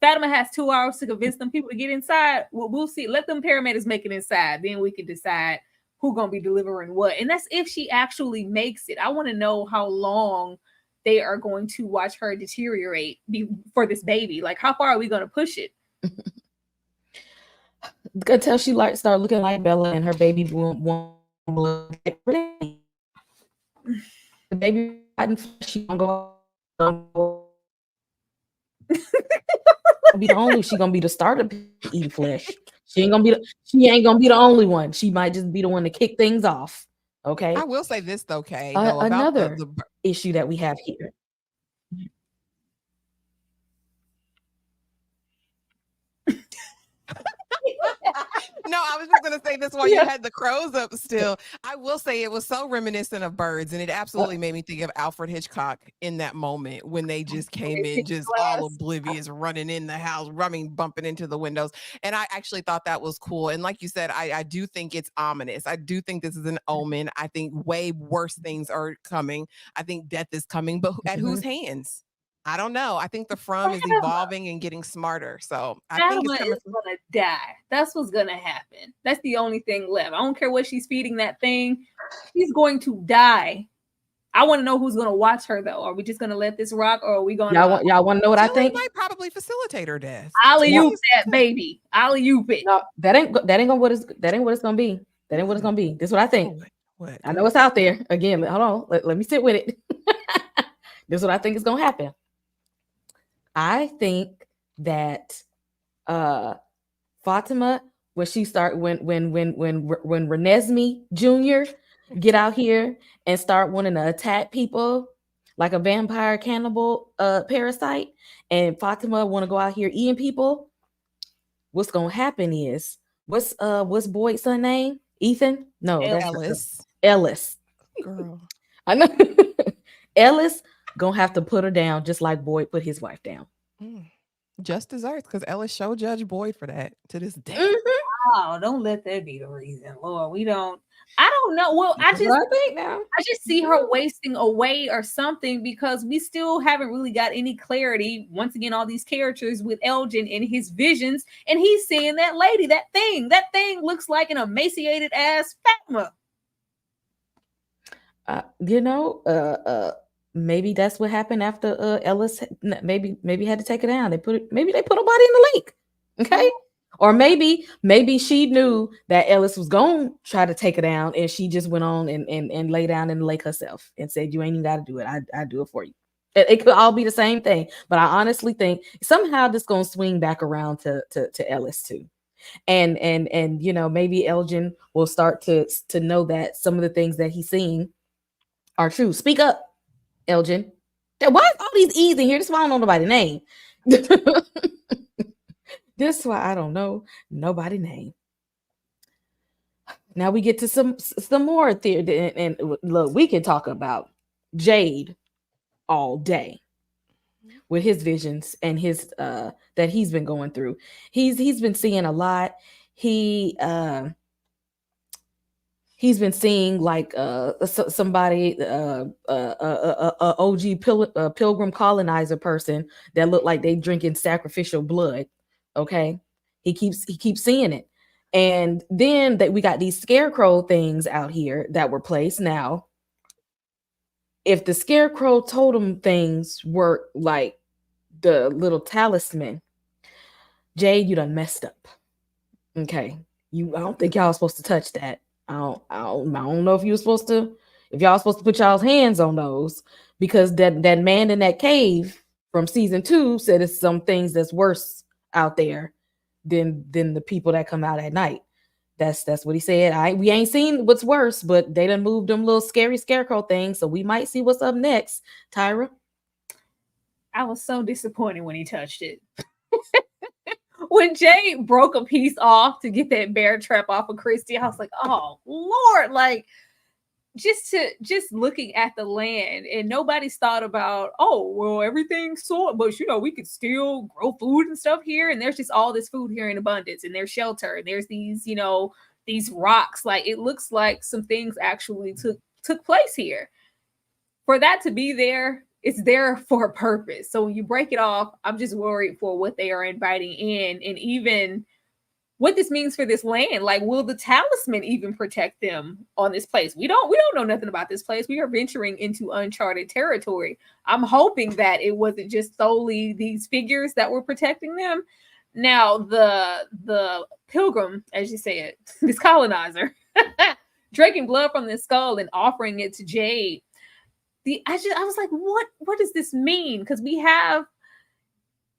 Fatima has 2 hours to convince them people to get inside. We'll see. Let them paramedics make it inside. Then we can decide who's going to be delivering what. And that's if she actually makes it. I want to know how long they are going to watch her deteriorate for this baby. Like, how far are we going to push it? Until she start looking like Bella and her baby won't look like the baby she gonna go be the only. She gonna be the starter eating flesh. She ain't gonna be the only one. She might just be the one to kick things off. Okay. I will say this though, Kay. Another issue that we have here. No, I was just going to say this while you had the crows up still. I will say it was so reminiscent of birds, and it absolutely made me think of Alfred Hitchcock in that moment when they just came in, just all oblivious, running in the house, bumping into the windows. And I actually thought that was cool. And like you said, I do think it's ominous. I do think this is an omen. I think way worse things are coming. I think death is coming, but at whose hands? I don't know. I think the From is evolving and getting smarter. So I think it's going to die. That's what's going to happen. That's the only thing left. I don't care what she's feeding that thing. She's going to die. I want to know who's going to watch her, though. Are we just going to let this rock, or are we going to... Y'all want to know what I think? Might probably facilitate her death. Alley-oop that baby. Alley-oop it. No, that ain't what it's going to be. That ain't what it's going to be. This is what I think. What? I know it's out there. Again, hold on. Let me sit with it. This is what I think is going to happen. I think that Fatima, when she start when Renesmee Jr. get out here and start wanting to attack people like a vampire cannibal parasite, and Fatima want to go out here eating people, what's gonna happen is what's Boyd's son name? Ethan? No, that's Ellis. Ellis. Girl. I know. Ellis gonna have to put her down just like Boyd put his wife down. Just desserts, because Ellis showed Judge Boyd for that to this day. Oh, don't let that be the reason, Lord. I don't know. Well, I think now. I just see her wasting away or something because we still haven't really got any clarity. Once again, all these characters with Elgin in his visions, and he's seeing that lady, that thing looks like an emaciated ass Fatima. Maybe that's what happened after Ellis maybe had to take it down. Maybe they put her body in the lake. Okay. Or maybe she knew that Ellis was going to try to take her down, and she just went on and lay down in the lake herself and said, you ain't even got to do it. I do it for you. It could all be the same thing, but I honestly think somehow this going to swing back around to Ellis too. And maybe Elgin will start to know that some of the things that he's seeing are true. Speak up, Elgin. Why is all these E's in here? This is why I don't know nobody's name. This is why I don't know nobody's name. Now we get to some more theory, and look, we can talk about Jade all day with his visions and his that he's been going through. He's been seeing a lot. He's been seeing like somebody OG pilgrim colonizer person that looked like they drinking sacrificial blood. Okay, he keeps seeing it, and then that we got these scarecrow things out here that were placed. Now, if the scarecrow totem things were like the little talisman, Jade, you done messed up. Okay, I don't think y'all supposed to touch that. I don't know if you were supposed to, if y'all supposed to put y'all's hands on those, because that man in that cave from season 2 said it's some things that's worse out there than the people that come out at night. That's what he said. We ain't seen what's worse, but they done moved them little scary scarecrow things, so we might see what's up next. Tyra? I was so disappointed when he touched it. When Jade broke a piece off to get that bear trap off of Christy, I was like, oh Lord, like just looking at the land, and nobody's thought about, oh, well, everything's sold, but we could still grow food and stuff here, and there's just all this food here in abundance, and there's shelter, and there's these, these rocks. Like, it looks like some things actually took place here. For that to be there, it's there for a purpose. So when you break it off, I'm just worried for what they are inviting in, and even what this means for this land. Like, will the talisman even protect them on this place? We don't know nothing about this place. We are venturing into uncharted territory. I'm hoping that it wasn't just solely these figures that were protecting them. Now, the pilgrim, as you say it, this colonizer, drinking blood from the skull and offering it to Jade. I was like, what does this mean? Because we have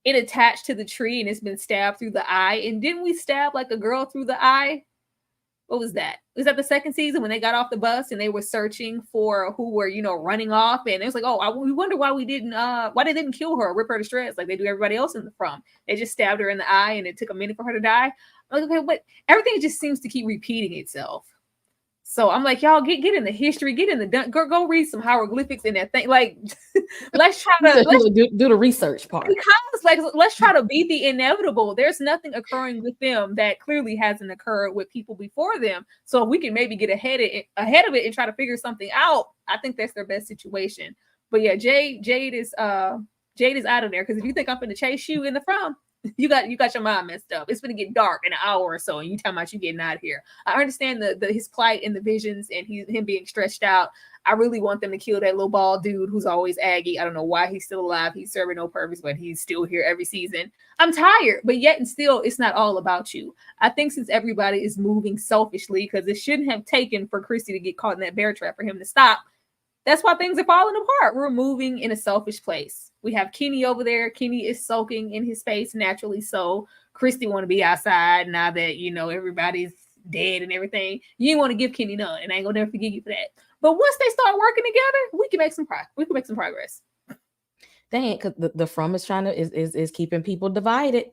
it attached to the tree and it's been stabbed through the eye. And didn't we stab like a girl through the eye? What was that? Was that the second season when they got off the bus and they were searching for who were, running off? And it was like, we wonder why they didn't kill her or rip her to shreds like they do everybody else in the From. They just stabbed her in the eye and it took a minute for her to die. I'm like, okay, but everything just seems to keep repeating itself. So I'm like, y'all get in the history, get in the go read some hieroglyphics in that thing. Like, let's try to do the research part. Because let's try to beat the inevitable. There's nothing occurring with them that clearly hasn't occurred with people before them. So if we can maybe get ahead of it and try to figure something out, I think that's their best situation. But yeah, Jade is out of there, because if you think I'm going to chase you in the From, you got your mind messed up. It's gonna get dark in an hour or so, and you talking about you getting out of here. I understand his plight in the visions and him being stretched out. I really want them to kill that little bald dude who's always Aggie. I don't know why he's still alive. He's serving no purpose, but he's still here every season. I'm tired, but yet and still, it's not all about you. I think since everybody is moving selfishly, because it shouldn't have taken for Christy to get caught in that bear trap for him to stop. That's why things are falling apart. We're moving in a selfish place. We have Kenny over there. Kenny is soaking in his space naturally. So Christy want to be outside now that, you know, everybody's dead and everything. You want to give Kenny none, and I ain't gonna never forgive you for that. But once they start working together, we can make some progress. Dang, because the From is trying to is keeping people divided.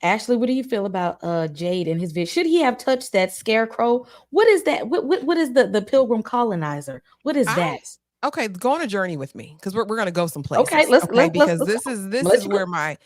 Ashley, what do you feel about Jade and his vision? Should he have touched that scarecrow? What is that? What is the pilgrim colonizer? What is that? Okay, go on a journey with me because we're gonna go some places. Okay, let's this is where my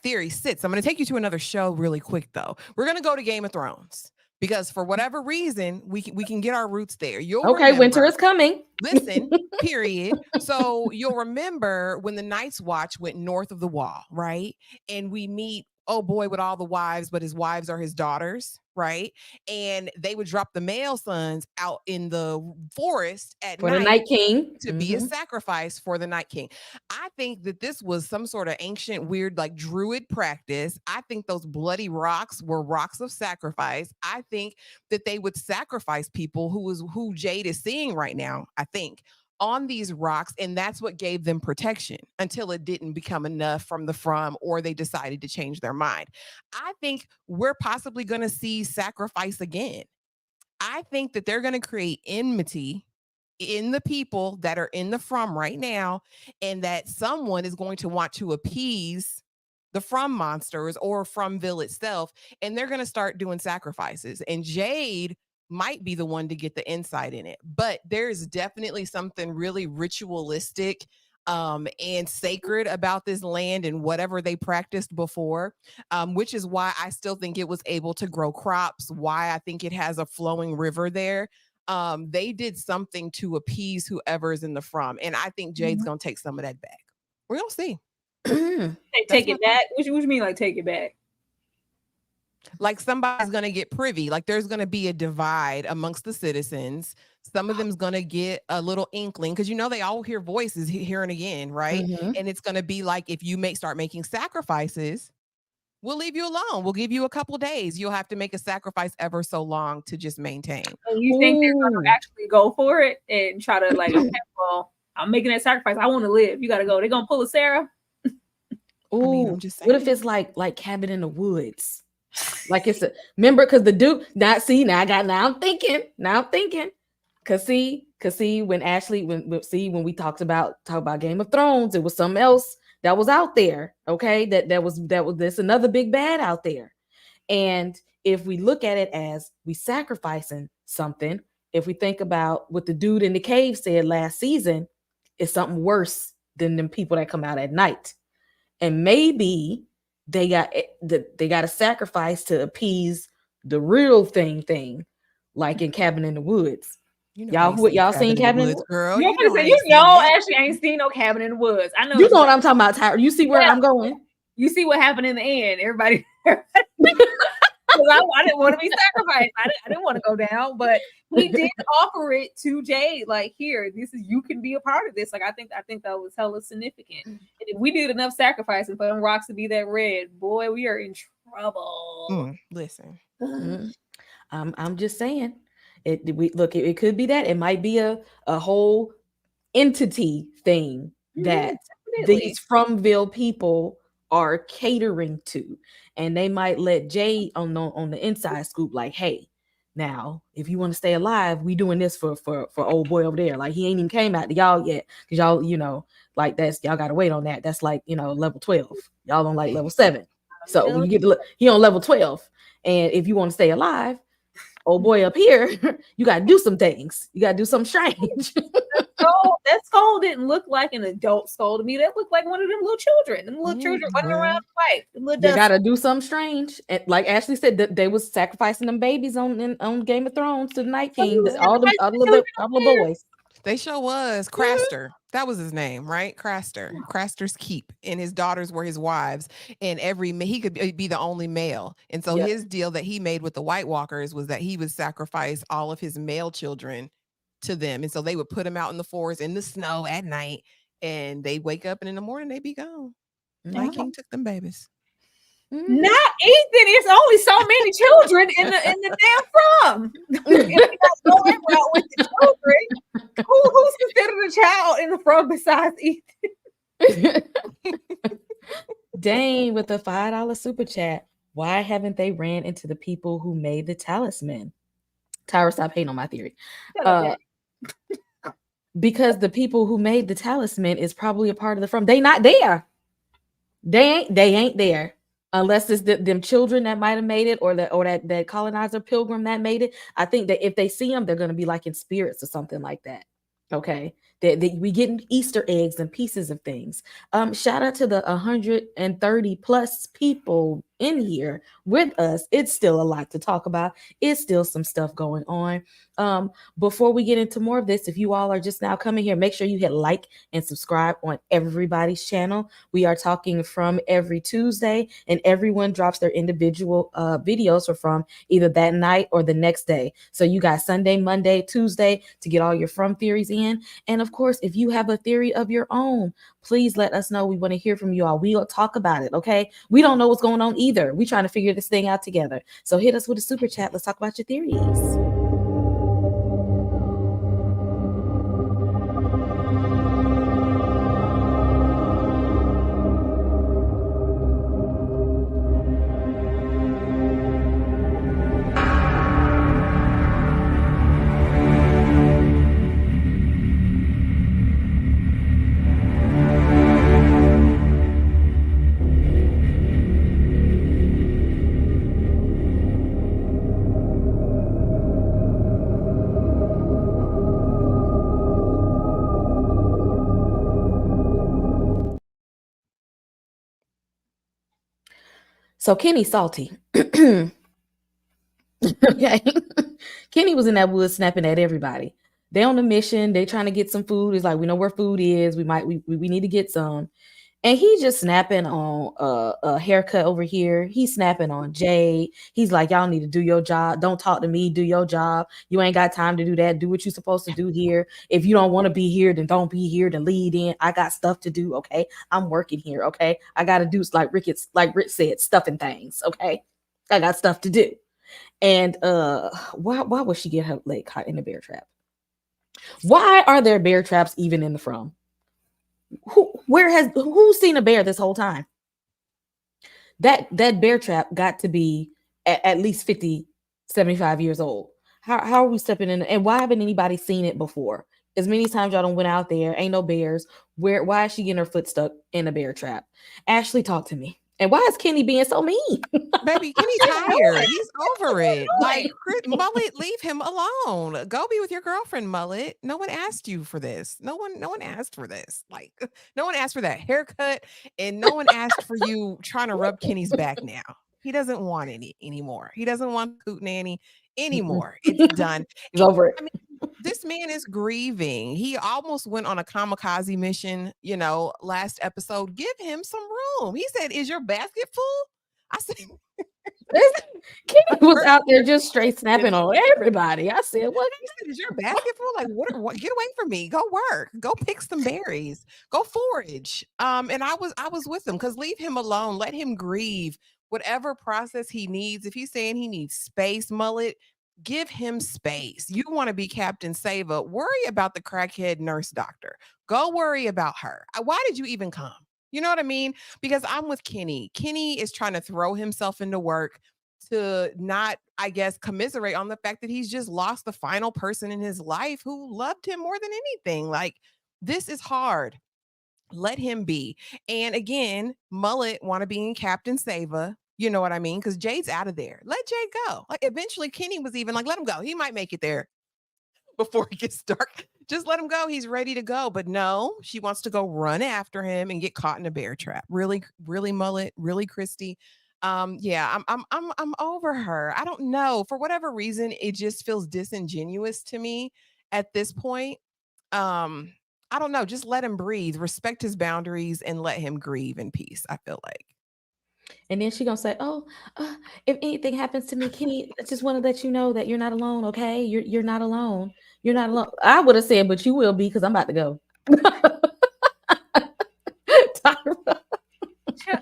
theory sits. I'm gonna take you to another show really quick though. We're gonna go to Game of Thrones because for whatever reason we can get our roots there. Winter is coming. Listen, period. So you'll remember when the Night's Watch went north of the wall, right? And we meet oh boy with all the wives, but his wives are his daughters, right? And they would drop the male sons out in the forest at for night the Night King to be a sacrifice for the Night King. I think that this was some sort of ancient, weird, like druid practice. I think those bloody rocks were rocks of sacrifice. I think that they would sacrifice people who Jade is seeing right now, I think, on these rocks, and that's what gave them protection until it didn't become enough or they decided to change their mind. I think we're possibly going to see sacrifice again. I think that they're going to create enmity in the people that are in the From right now, and that someone is going to want to appease the From monsters or Fromville itself, and they're going to start doing sacrifices. And Jade might be the one to get the insight in it, but there's definitely something really ritualistic and sacred about this land and whatever they practiced before, which is why I still think it was able to grow crops, why I think it has a flowing river there. They did something to appease whoever's in the From, and I think Jade's gonna take some of that back. We're gonna see. Take it back. What you mean, like take it back? Like somebody's going to get privy. Like there's going to be a divide amongst the citizens. Some of them's going to get a little inkling because, you know, they all hear voices here and again, right? And it's going to be like, if you start making sacrifices, we'll leave you alone. We'll give you a couple days. You'll have to make a sacrifice ever so long to just maintain. And you think they're going to actually go for it and try to like, okay, well, I'm making that sacrifice. I want to live. You got to go. They're going to pull a Sarah. Ooh, I mean, I'm just saying. What if it's like Cabin in the Woods? Like it's remember because the dude now I'm thinking because see when Ashley when we talk about Game of Thrones, it was something else that was out there. Okay, that was there's another big bad out there. And if we look at it as we sacrificing something, if we think about what the dude in the cave said last season, it's something worse than them people that come out at night. And maybe they got a sacrifice to appease the real thing, like in Cabin in the Woods. You know y'all seen Cabin in the Woods, girl? Actually, I ain't seen no Cabin in the Woods. I know you know what I'm talking about, Tyra. You see where I'm going. You see what happened in the end. Everybody. I didn't want to be sacrificed. I didn't want to go down, but he did offer it to Jade. Like, here, you can be a part of this. Like, I think that was hella significant. And if we did enough sacrificing for them rocks to be that red, boy, we are in trouble. Listen, I'm just saying. It could be that. It might be a whole entity thing that these Fromville people are catering to, and they might let Jade on the inside scoop, like, hey, now if you want to stay alive, we doing this for old boy over there. Like, he ain't even came out to y'all yet, because y'all, you know, like y'all gotta wait on that. That's like, you know, level 12. Y'all on like level 7. So when you get he on level 12, and if you want to stay alive, old boy up here, you gotta do some things. You gotta do something strange. That skull didn't look like an adult skull to me. That looked like one of them little children. Them little children running around the fight. You gotta do something strange. And like Ashley said, they was sacrificing them babies on Game of Thrones to the Night King. All the little boys. They sure was. Craster. That was his name, right? Craster's Keep. And his daughters were his wives. And he could be the only male. And so his deal that he made with the White Walkers was that he would sacrifice all of his male children to them. And so they would put them out in the forest in the snow at night. And they wake up and in the morning they be gone. Night King took them babies. Not Ethan. There's only so many children in the damn From. If you got going out with the children, who's considered a child in the From besides Ethan? Dane with the $5 super chat. Why haven't they ran into the people who made the talisman? Tyra, stop hating on my theory. Shut up, Dane. Because the people who made the talisman is probably a part of the from. They not there. They ain't there. Unless it's them children that might have made it, or that colonizer pilgrim that made it. I think that if they see them, they're going to be like in spirits or something like that. Okay, that we getting Easter eggs and pieces of things. Shout out to the 130 plus people in here with us. It's still a lot to talk about. It's still some stuff going on. Before we get into more of this, if you all are just now coming here, make sure you hit like and subscribe on everybody's channel. We are talking from every Tuesday, and everyone drops their individual videos from either that night or the next day. So you got Sunday, Monday, Tuesday to get all your from theories in. And of course, if you have a theory of your own, please let us know. We want to hear from you all. We'll talk about it. Okay. We don't know what's going on either. We're trying to figure this thing out together. So hit us with a super chat. Let's talk about your theories. So Kenny's salty. Okay. Kenny was in that woods snapping at everybody. They on a mission. They trying to get some food. It's like, we know where food is. We need to get some. And he's just snapping on a haircut over here. He's snapping on Jade. He's like, y'all need to do your job. Don't talk to me. Do your job. You ain't got time to do that. Do what you're supposed to do here. If you don't want to be here, then don't be here to lead in. I got stuff to do. Okay. I'm working here. Okay. I got to do like Rick said, stuffing things. Okay. I got stuff to do. And why would she get her leg caught in a bear trap? Why are there bear traps even in the from? Who's seen a bear this whole time? That bear trap got to be at least 50, 75 years old. How are we stepping in? And why haven't anybody seen it before? As many times y'all don't went out there, ain't no bears. Why is she getting her foot stuck in a bear trap? Ashley, talk to me. And why is Kenny being so mean? Baby, Kenny's tired. He's over it. Like, Mullet, leave him alone. Go be with your girlfriend, Mullet. No one asked you for this. No one asked for this. Like, no one asked for that haircut, and no one asked for you trying to rub Kenny's back now. He doesn't want any anymore. He doesn't want Coot Nanny anymore. It's done. He's over it. I mean, this man is grieving. He almost went on a kamikaze mission, last episode. Give him some room. He said, "Is your basket full?" I said, Kenny was out there just straight snapping on everybody. I said, "What?" He said, "Is your basket full? Like, what? Get away from me. Go work. Go pick some berries. Go forage." And I was with him, because leave him alone. Let him grieve whatever process he needs. If he's saying he needs space, Mullet, give him space. You want to be Captain Sava. Worry about the crackhead nurse doctor. Go worry about her. Why did you even come? You know what I mean? Because I'm with Kenny. Kenny is trying to throw himself into work to not, I guess, commiserate on the fact that he's just lost the final person in his life who loved him more than anything. Like, this is hard. Let him be. And again, Mullet want to be in Captain Sava. You know what I mean? Because Jade's out of there. Let Jade go. Like, eventually Kenny was even like, let him go. He might make it there before it gets dark. Just let him go. He's ready to go. But no, she wants to go run after him and get caught in a bear trap. Really, really, Mullet, really, Christy. Yeah, I'm over her. I don't know. For whatever reason, it just feels disingenuous to me at this point. I don't know. Just let him breathe, respect his boundaries, and let him grieve in peace, I feel like. And then she gonna say, "Oh, if anything happens to me, Kenny, I just want to let you know that you're not alone. Okay, you're not alone. You're not alone." I would have said, "But you will be, because I'm about to go."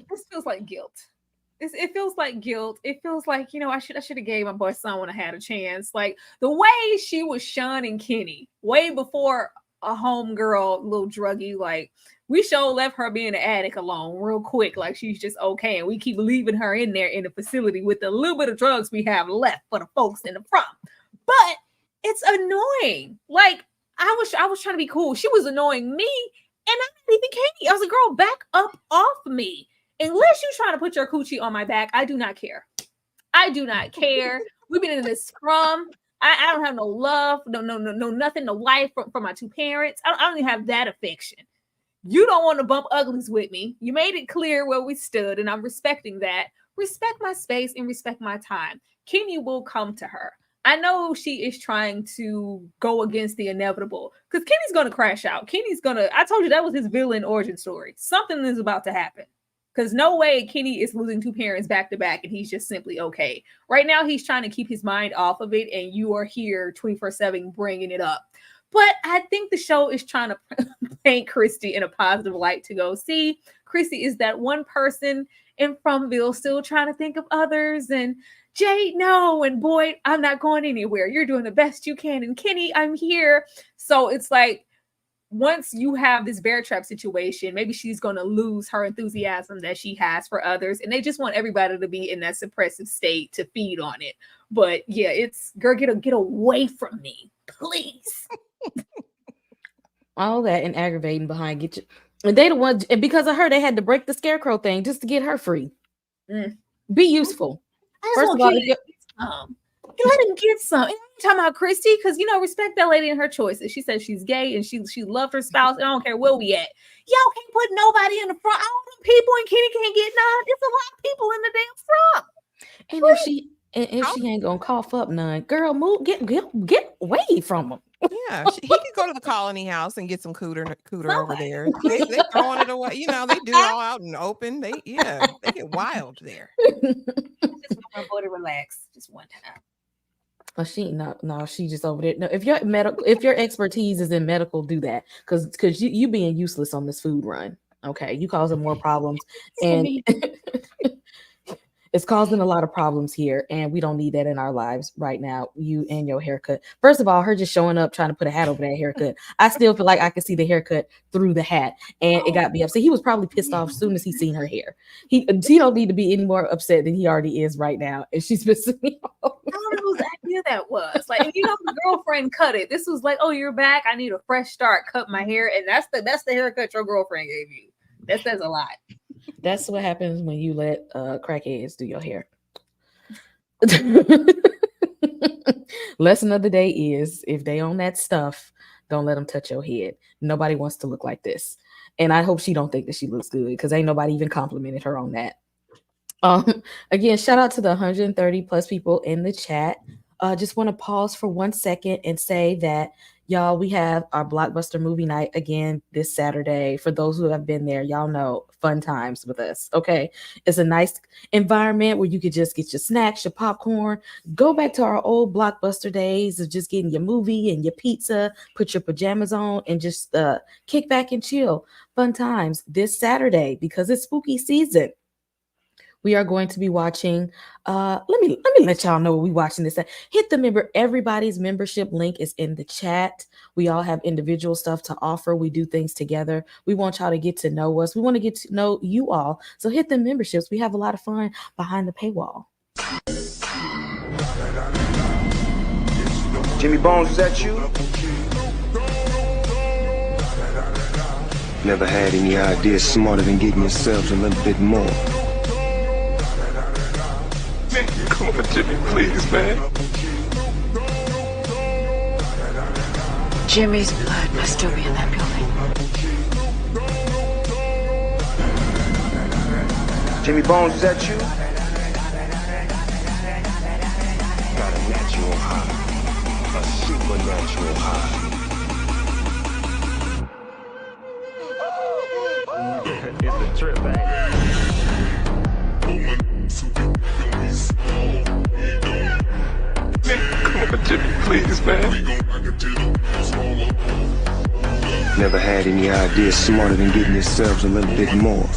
This feels like guilt. It feels like guilt. It feels like, I should have gave my boy son when I had a chance. Like, the way she was shunning Kenny way before a homegirl, little druggie. Like, we sure left her being an addict alone real quick. Like, she's just okay. And we keep leaving her in there in the facility with the little bit of drugs we have left for the folks in the front. But it's annoying. Like, I was trying to be cool. She was annoying me, and I didn't even care. I was like, girl, back up off me. Unless you're trying to put your coochie on my back, I do not care. I do not care. We've been in this scrum. I don't have no love, no nothing, no life from my two parents. I don't even have that affection. You don't want to bump uglies with me. You made it clear where we stood, and I'm respecting that. Respect my space and respect my time. Kenny will come to her. I know she is trying to go against the inevitable because Kenny's going to crash out. I told you that was his villain origin story. Something is about to happen. Because no way Kenny is losing two parents back to back and he's just simply okay. Right now, he's trying to keep his mind off of it, and you are here 24/7 bringing it up. But I think the show is trying to paint Christy in a positive light to go, see, Christy is that one person in Fromville still trying to think of others. And Jade, no. And Boyd, I'm not going anywhere. You're doing the best you can. And Kenny, I'm here. So it's like, once you have this bear trap situation, maybe she's going to lose her enthusiasm that she has for others. And they just want everybody to be in that suppressive state to feed on it. But yeah, it's, girl, get away from me, please. All that and aggravating behind get you. And they the ones, and because of her, they had to break the scarecrow thing just to get her free. Be useful. First of all, let him get some. And I'm talking about Christy, because respect that lady and her choices. She said she's gay and she loved her spouse. And I don't care where we at. Y'all can't put nobody in the front. All them people and Kenny can't get none. It's a lot of people in the damn front. And if she ain't gonna cough up none, girl, move, get away from them. Yeah, he could go to the colony house and get some cooter over there. They throwing it away. They do it all out in the open. They get wild there. Just want my boy to relax just one time. Oh, she just over there. No, if your expertise is in medical, do that because you being useless on this food run. Okay, you causing more problems and. It's causing a lot of problems here, and we don't need that in our lives right now. You and your haircut. First of all, her just showing up trying to put a hat over that haircut. I still feel like I could see the haircut through the hat, and it got me upset. He was probably pissed off as soon as he seen her hair. He don't need to be any more upset than he already is right now, and she's pissing me off. I don't know whose idea that was. Like, the girlfriend cut it. This was like, oh, you're back. I need a fresh start. Cut my hair, and that's the haircut your girlfriend gave you. That says a lot. That's what happens when you let crackheads do your hair. Lesson of the day is, if they own that stuff, don't let them touch your head. Nobody wants to look like this. And I hope she don't think that she looks good, because ain't nobody even complimented her on that. Again, shout out to the 130 plus people in the chat. Just want to pause for 1 second and say that, y'all, we have our Blockbuster movie night again this Saturday. For those who have been there, y'all know, fun times with us. Okay. It's a nice environment where you could just get your snacks, your popcorn, go back to our old Blockbuster days of just getting your movie and your pizza, put your pajamas on, and just kick back and chill. Fun times this Saturday because it's spooky season. We are going to be watching. Let me let y'all know what we're watching this. Hit the member. Everybody's membership link is in the chat. We all have individual stuff to offer. We do things together. We want y'all to get to know us. We want to get to know you all. So hit the memberships. We have a lot of fun behind the paywall. Jimmy Bones, is that you? Never had any ideas smarter than getting yourselves a little bit more. Come on, Jimmy, please, man. Jimmy's blood must still be in that building. Jimmy Bones, is that you? Got a natural high, a supernatural high. It's a trip, man. Come on, Jimmy, please, man. Never had any ideas smarter than getting yourselves a little bit more.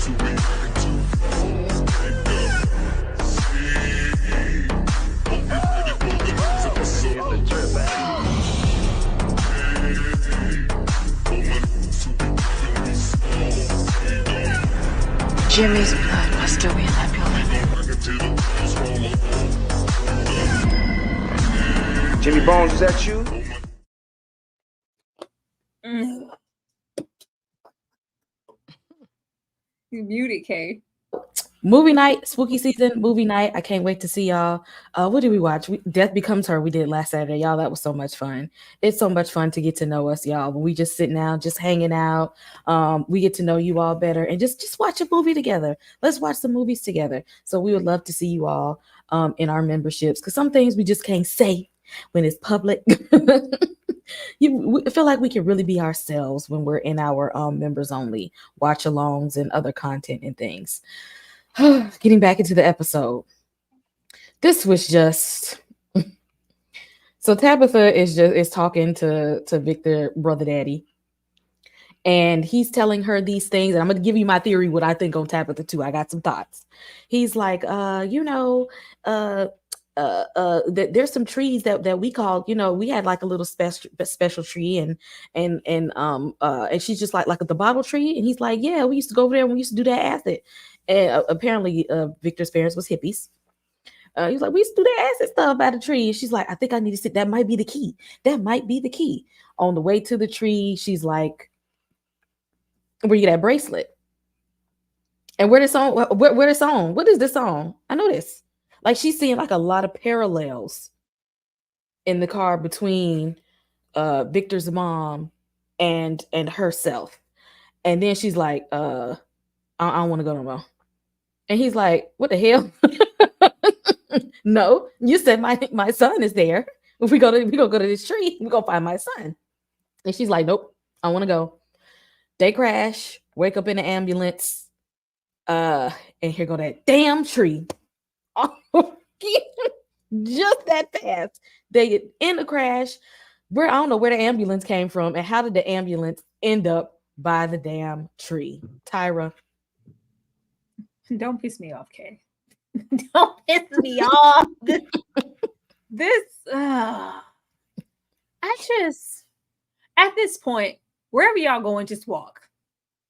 Jimmy's blood must still be in that building. Jimmy Bones, is that you? You muted, Kay. Movie night, spooky season, movie night. I can't wait to see y'all. What did we watch? Death Becomes Her. We did last Saturday, y'all. That was so much fun. It's so much fun to get to know us, y'all. When we just sitting down, just hanging out. We get to know you all better and just watch a movie together. Let's watch some movies together. So we would love to see you all in our memberships, because some things we just can't say when it's public. We feel like we can really be ourselves when we're in our members only watch alongs and other content and things. Getting back into the episode, this was just so Tabitha is talking to Victor, brother daddy, and he's telling her these things, and I'm gonna give you my theory, what I think on Tabitha too. I got some thoughts. He's like, there's some trees that we called, we had like a little special tree, and she's just like the bottle tree, and he's like, yeah, we used to go over there and we used to do that acid. And apparently Victor's parents was hippies. He was like, we used to do that acid stuff by the tree. And she's like, I think I need to sit. That might be the key. That might be the key. On the way to the tree, she's like, where you get that bracelet? And where this song? Where this song? What is this song? I know this. Like, she's seeing like a lot of parallels in the car between Victor's mom and herself. And then she's like, I don't want to go no more. And he's like, what the hell? No, you said my son is there. If we go to this tree, we go find my son. And she's like, nope, I want to go. They crash, wake up in the ambulance, and here go that damn tree. Just that fast. They get in the crash. I don't know where the ambulance came from, and how did the ambulance end up by the damn tree? Tyra. Don't piss me off, Kay. Don't piss me off. At this point, wherever y'all going, just walk.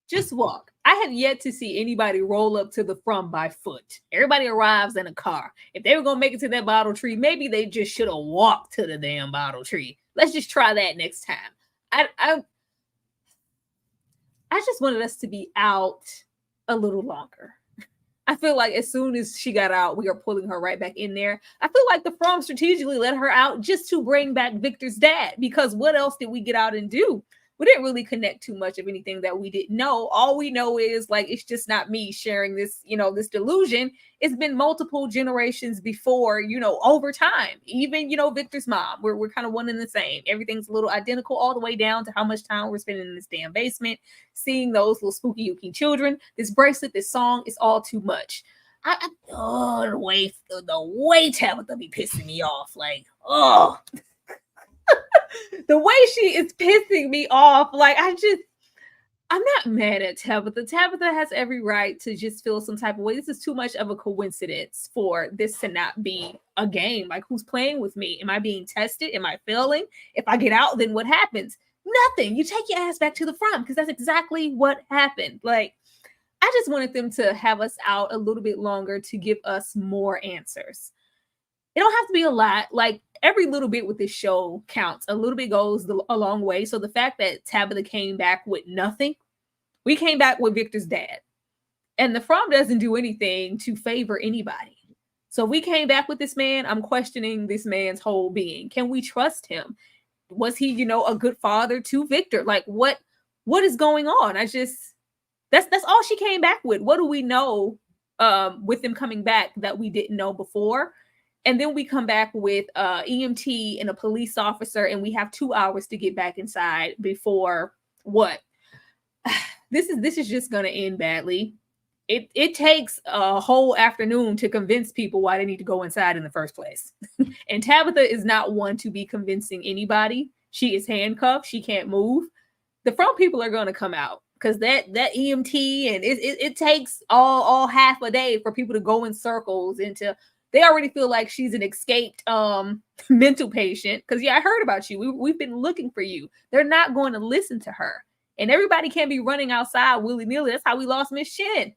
Just walk. I have yet to see anybody roll up to the front by foot. Everybody arrives in a car. If they were going to make it to that bottle tree, maybe they just should have walked to the damn bottle tree. Let's just try that next time. I just wanted us to be out a little longer. I feel like as soon as she got out, we are pulling her right back in there. I feel like the From strategically let her out just to bring back Victor's dad, because what else did we get out and do? We didn't really connect too much of anything that we didn't know. All we know is like, it's just not me sharing this, this delusion. It's been multiple generations before, over time. Even, Victor's mom, we're kind of one and the same. Everything's a little identical, all the way down to how much time we're spending in this damn basement, seeing those little spooky yuki children. This bracelet, this song, is all too much. The way Tabitha be pissing me off. Like, oh. The way she is pissing me off, like, I'm not mad at Tabitha. Tabitha has every right to just feel some type of way. This is too much of a coincidence for this to not be a game. Like, who's playing with me? Am I being tested? Am I failing? If I get out, then what happens? Nothing. You take your ass back to the front, because that's exactly what happened. Like, I just wanted them to have us out a little bit longer to give us more answers. It don't have to be a lot. Like, every little bit with this show counts. A little bit goes a long way. So the fact that Tabitha came back with nothing, we came back with Victor's dad. And the From doesn't do anything to favor anybody. So we came back with this man. I'm questioning this man's whole being. Can we trust him? Was he, a good father to Victor? Like, what is going on? That's all she came back with. What do we know with them coming back that we didn't know before? And then we come back with EMT and a police officer, and we have 2 hours to get back inside before what? This is just going to end badly. It takes a whole afternoon to convince people why they need to go inside in the first place. And Tabitha is not one to be convincing anybody. She is handcuffed. She can't move. The From people are going to come out, because that EMT, and it takes all half a day for people to go in circles into. They already feel like she's an escaped mental patient, because, I heard about you. We've been looking for you. They're not going to listen to her. And everybody can't be running outside willy-nilly. That's how we lost Miss Shin.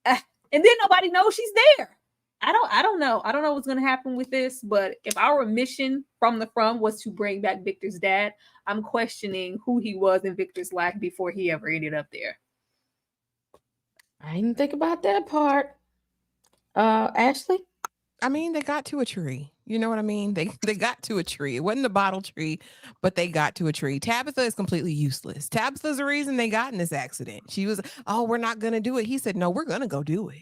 And then nobody knows she's there. I don't know. I don't know what's going to happen with this, but if our mission from the From was to bring back Victor's dad, I'm questioning who he was in Victor's life before he ever ended up there. I didn't think about that part. Ashley? I mean, they got to a tree. You know what I mean? They got to a tree. It wasn't a bottle tree, but they got to a tree. Tabitha is completely useless. Tabitha's the reason they got in this accident. She was, oh, we're not going to do it. He said, no, we're going to go do it.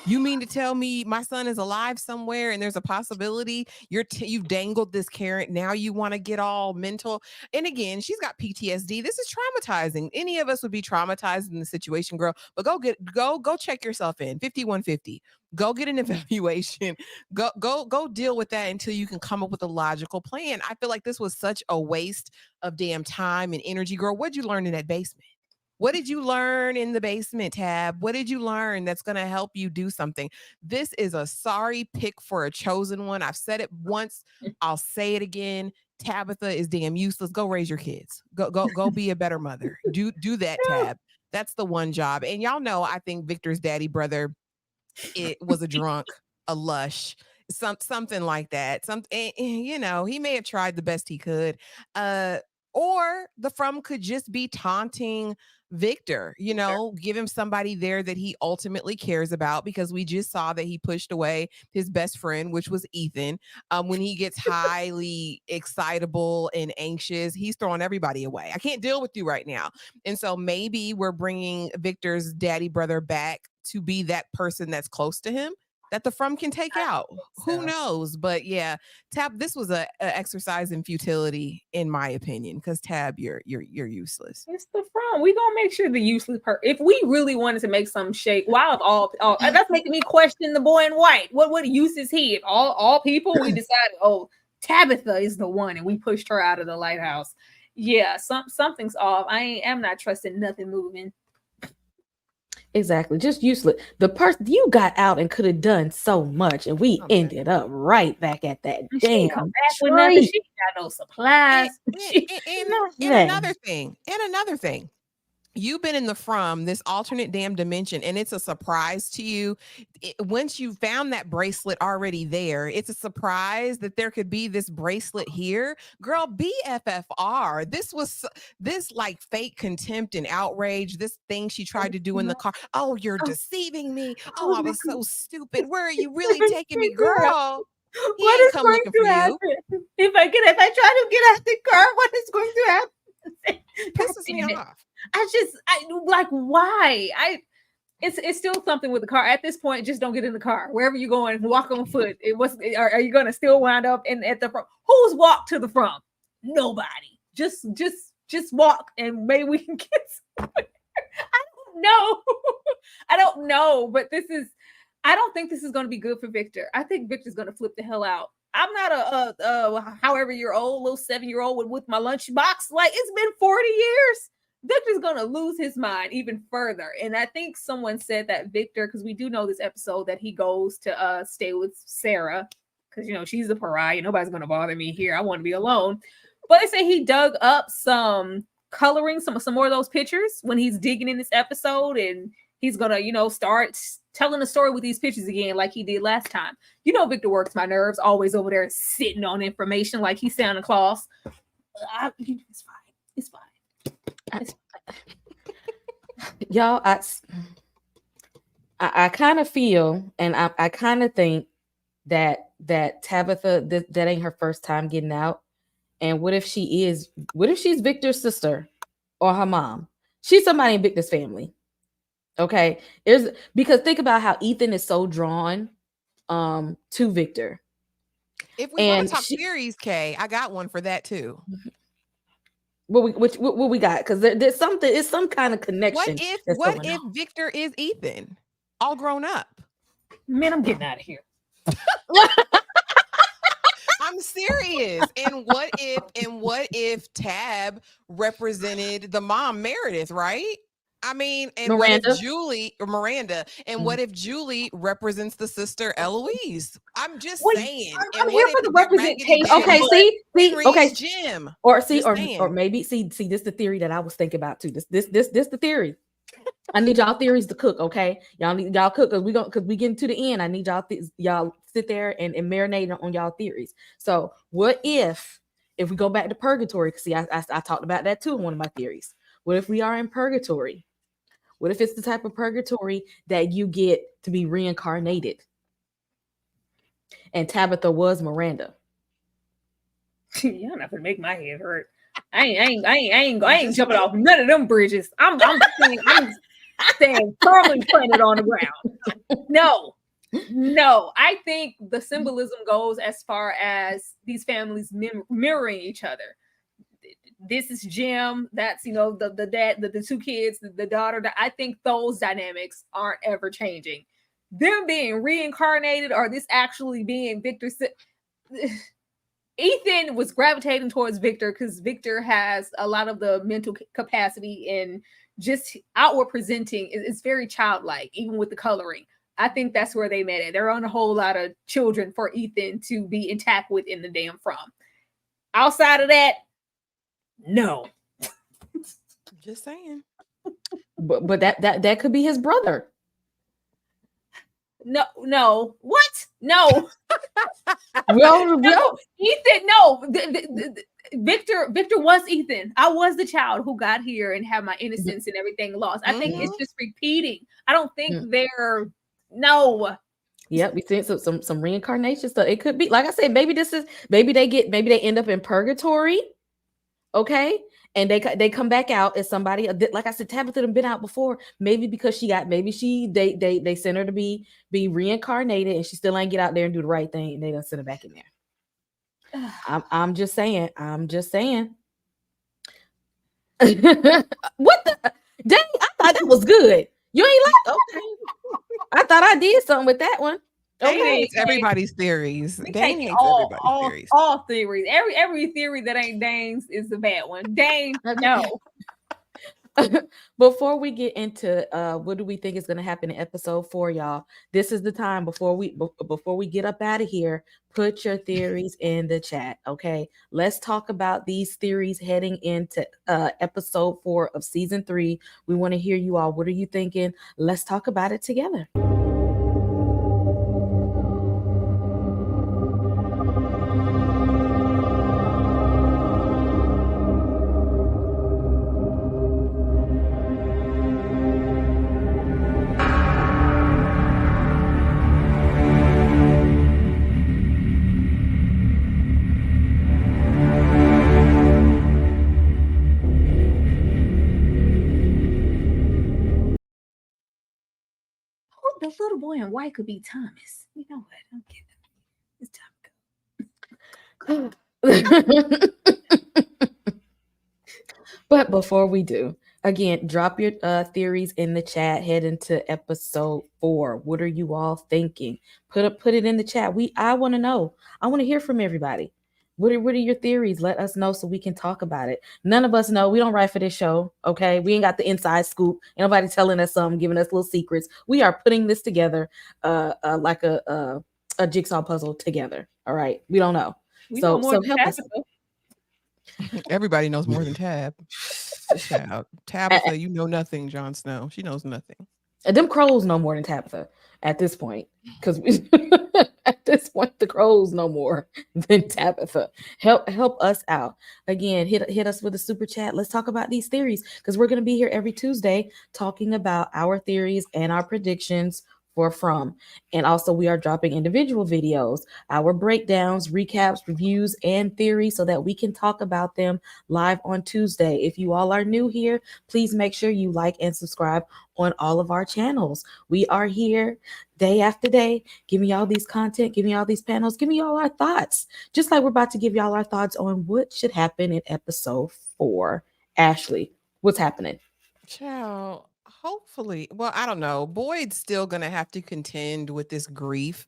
You mean to tell me my son is alive somewhere and there's a possibility you've dangled this carrot. Now you want to get all mental. And again, she's got PTSD. This is traumatizing. Any of us would be traumatized in the situation, girl. But go check yourself in 5150. Go get an evaluation. Go deal with that until you can come up with a logical plan. I feel like this was such a waste of damn time and energy, girl. What'd you learn in that basement? What did you learn in the basement, Tab? What did you learn that's going to help you do something? This is a sorry pick for a chosen one. I've said it once. I'll say it again. Tabitha is damn useless. Go raise your kids. Go be a better mother. Do that, Tab. That's the one job. And y'all know, I think Victor's daddy brother, it was a drunk, a lush, something like that. You know, he may have tried the best he could. Or the From could just be taunting Victor, you know, give him somebody there that he ultimately cares about, because we just saw that he pushed away his best friend, which was Ethan. When he gets highly excitable and anxious, he's throwing everybody away. I can't deal with you right now. And so maybe we're bringing Victor's daddy brother back to be that person that's close to him that the From can take out. Who knows? But yeah, Tab, this was a exercise in futility, in my opinion, because Tab, you're useless. It's the From. We gonna make sure the useless part. If we really wanted to make some shake, why of all that's making me question the boy in white. What use is he? If all people, we decided, oh, Tabitha is the one, and we pushed her out of the lighthouse. Yeah, something's off. I am not trusting nothing moving. Exactly, just useless. The person you got out and could have done so much, and we ended up right back at that damn come back with nothing. She got no supplies. And another thing. You've been in the From, this alternate damn dimension, and it's a surprise to you. Once you found that bracelet already there, it's a surprise that there could be this bracelet here. Girl, BFFR. This like fake contempt and outrage, this thing she tried to do in the car. Oh, you're deceiving me. Oh, I was so stupid. Where are you really taking me, girl? What is going to happen? If I try to get out the car, what is going to happen? Pisses me off. I like, why? It's still something with the car. At this point, just don't get in the car. Wherever you're going, walk on foot. Are you gonna still wind up at the From? Who's walked to the From? Nobody. Just walk, and maybe we can get somewhere. I don't know, but I don't think this is gonna be good for Victor. I think Victor's gonna flip the hell out. I'm not a however-year-old little 7-year-old with my lunchbox. Like, it's been 40 years. Victor's gonna lose his mind even further. And I think someone said that Victor, because we do know this episode that he goes to stay with Sarah, because, you know, she's a pariah. Nobody's gonna bother me here. I want to be alone. But they say he dug up some coloring, some more of those pictures when he's digging in this episode, and he's gonna, you know, start telling the story with these pictures again, like he did last time. You know, Victor works my nerves, always over there sitting on information like he's Santa Claus. It's fine. It's fine. Y'all, I kind of feel, and I kind of think that Tabitha, that ain't her first time getting out. And what if she's Victor's sister or her mom? She's somebody in Victor's family. Okay, because think about how Ethan is so drawn to Victor. If we want to talk theories, Kay, I got one for that too. What we got? Because there's something. It's some kind of connection. What if Victor is Ethan, all grown up? Man, I'm getting out of here. I'm serious. And what if Tab represented the mom, Meredith, right? I mean, and Miranda. What if Julie or Miranda? And what if Julie represents the sister Eloise? I'm just saying. I'm here for the representation. Okay, see, Jim. Or maybe see. This is the theory that I was thinking about too. This the theory. I need y'all theories to cook, okay? Y'all cook because we get to the end. I need y'all sit there and marinate on y'all theories. So what if we go back to purgatory? Cause see, I talked about that too in one of my theories. What if we are in purgatory? What if it's the type of purgatory that you get to be reincarnated? And Tabitha was Miranda. Y'all not gonna make my head hurt. I ain't jumping off none of them bridges. I'm staying firmly planted on the ground. No, I think the symbolism goes as far as these families mirroring each other. This is Jim. That's the dad, the two kids, the daughter. I think those dynamics aren't ever changing. Them being reincarnated or this actually being Victor. Ethan was gravitating towards Victor because Victor has a lot of the mental capacity and just outward presenting is very childlike, even with the coloring. I think that's where they met it. There aren't a whole lot of children for Ethan to be intact with in the damn from. Outside of that, no. Just saying. But that could be his brother. No. What? No. Well, Ethan, no. Victor was Ethan. I was the child who got here and had my innocence and everything lost. I think it's just repeating. I don't think they're no. Yep, we seen some reincarnation stuff. It could be, like I said, maybe they end up in purgatory. Okay. And they come back out as somebody, like I said, Tabitha had been out before. Maybe because they sent her to be reincarnated, and she still ain't get out there and do the right thing, and they done send her back in there. I'm just saying. What the dang? I thought that was good. You ain't like okay. I thought I did something with that one. Okay, it's everybody's theories. Dane hates everybody's theories. All theories. Every theory that ain't Dane's is the bad one. Dane, no. Before we get into what do we think is going to happen in episode 4, y'all, this is the time before we get up out of here. Put your theories in the chat, okay? Let's talk about these theories heading into episode 4 of season 3. We want to hear you all. What are you thinking? Let's talk about it together. The little boy in white could be Thomas. You know what? I'm kidding. It's time to go. But before we do, again, drop your theories in the chat. Head into episode 4. What are you all thinking? Put it in the chat. I want to know. I want to hear from everybody. What are your theories? Let us know so we can talk about it. None of us know. We don't write for this show, okay? We ain't got the inside scoop. Ain't nobody telling us something, giving us little secrets. We are putting this together like a jigsaw puzzle together, all right? We don't know. So help us. Everybody knows more than Tab. Tabitha, you know nothing, Jon Snow. She knows nothing. Them crows know more than Tabitha at this point, because at this point the crows know more than Tabitha. Help us out. Again, hit us with a super chat. Let's talk about these theories, because we're going to be here every Tuesday talking about our theories and our predictions for From. And also we are dropping individual videos, our breakdowns, recaps, reviews, and theories, so that we can talk about them live on Tuesday. If you all are new here, please make sure you like and subscribe on all of our channels. We are here day after day, giving y'all these content, giving y'all these panels, giving y'all our thoughts, just like we're about to give y'all our thoughts on what should happen in episode 4. Ashley, what's happening? Child, hopefully. Well, I don't know. Boyd's still gonna have to contend with this grief,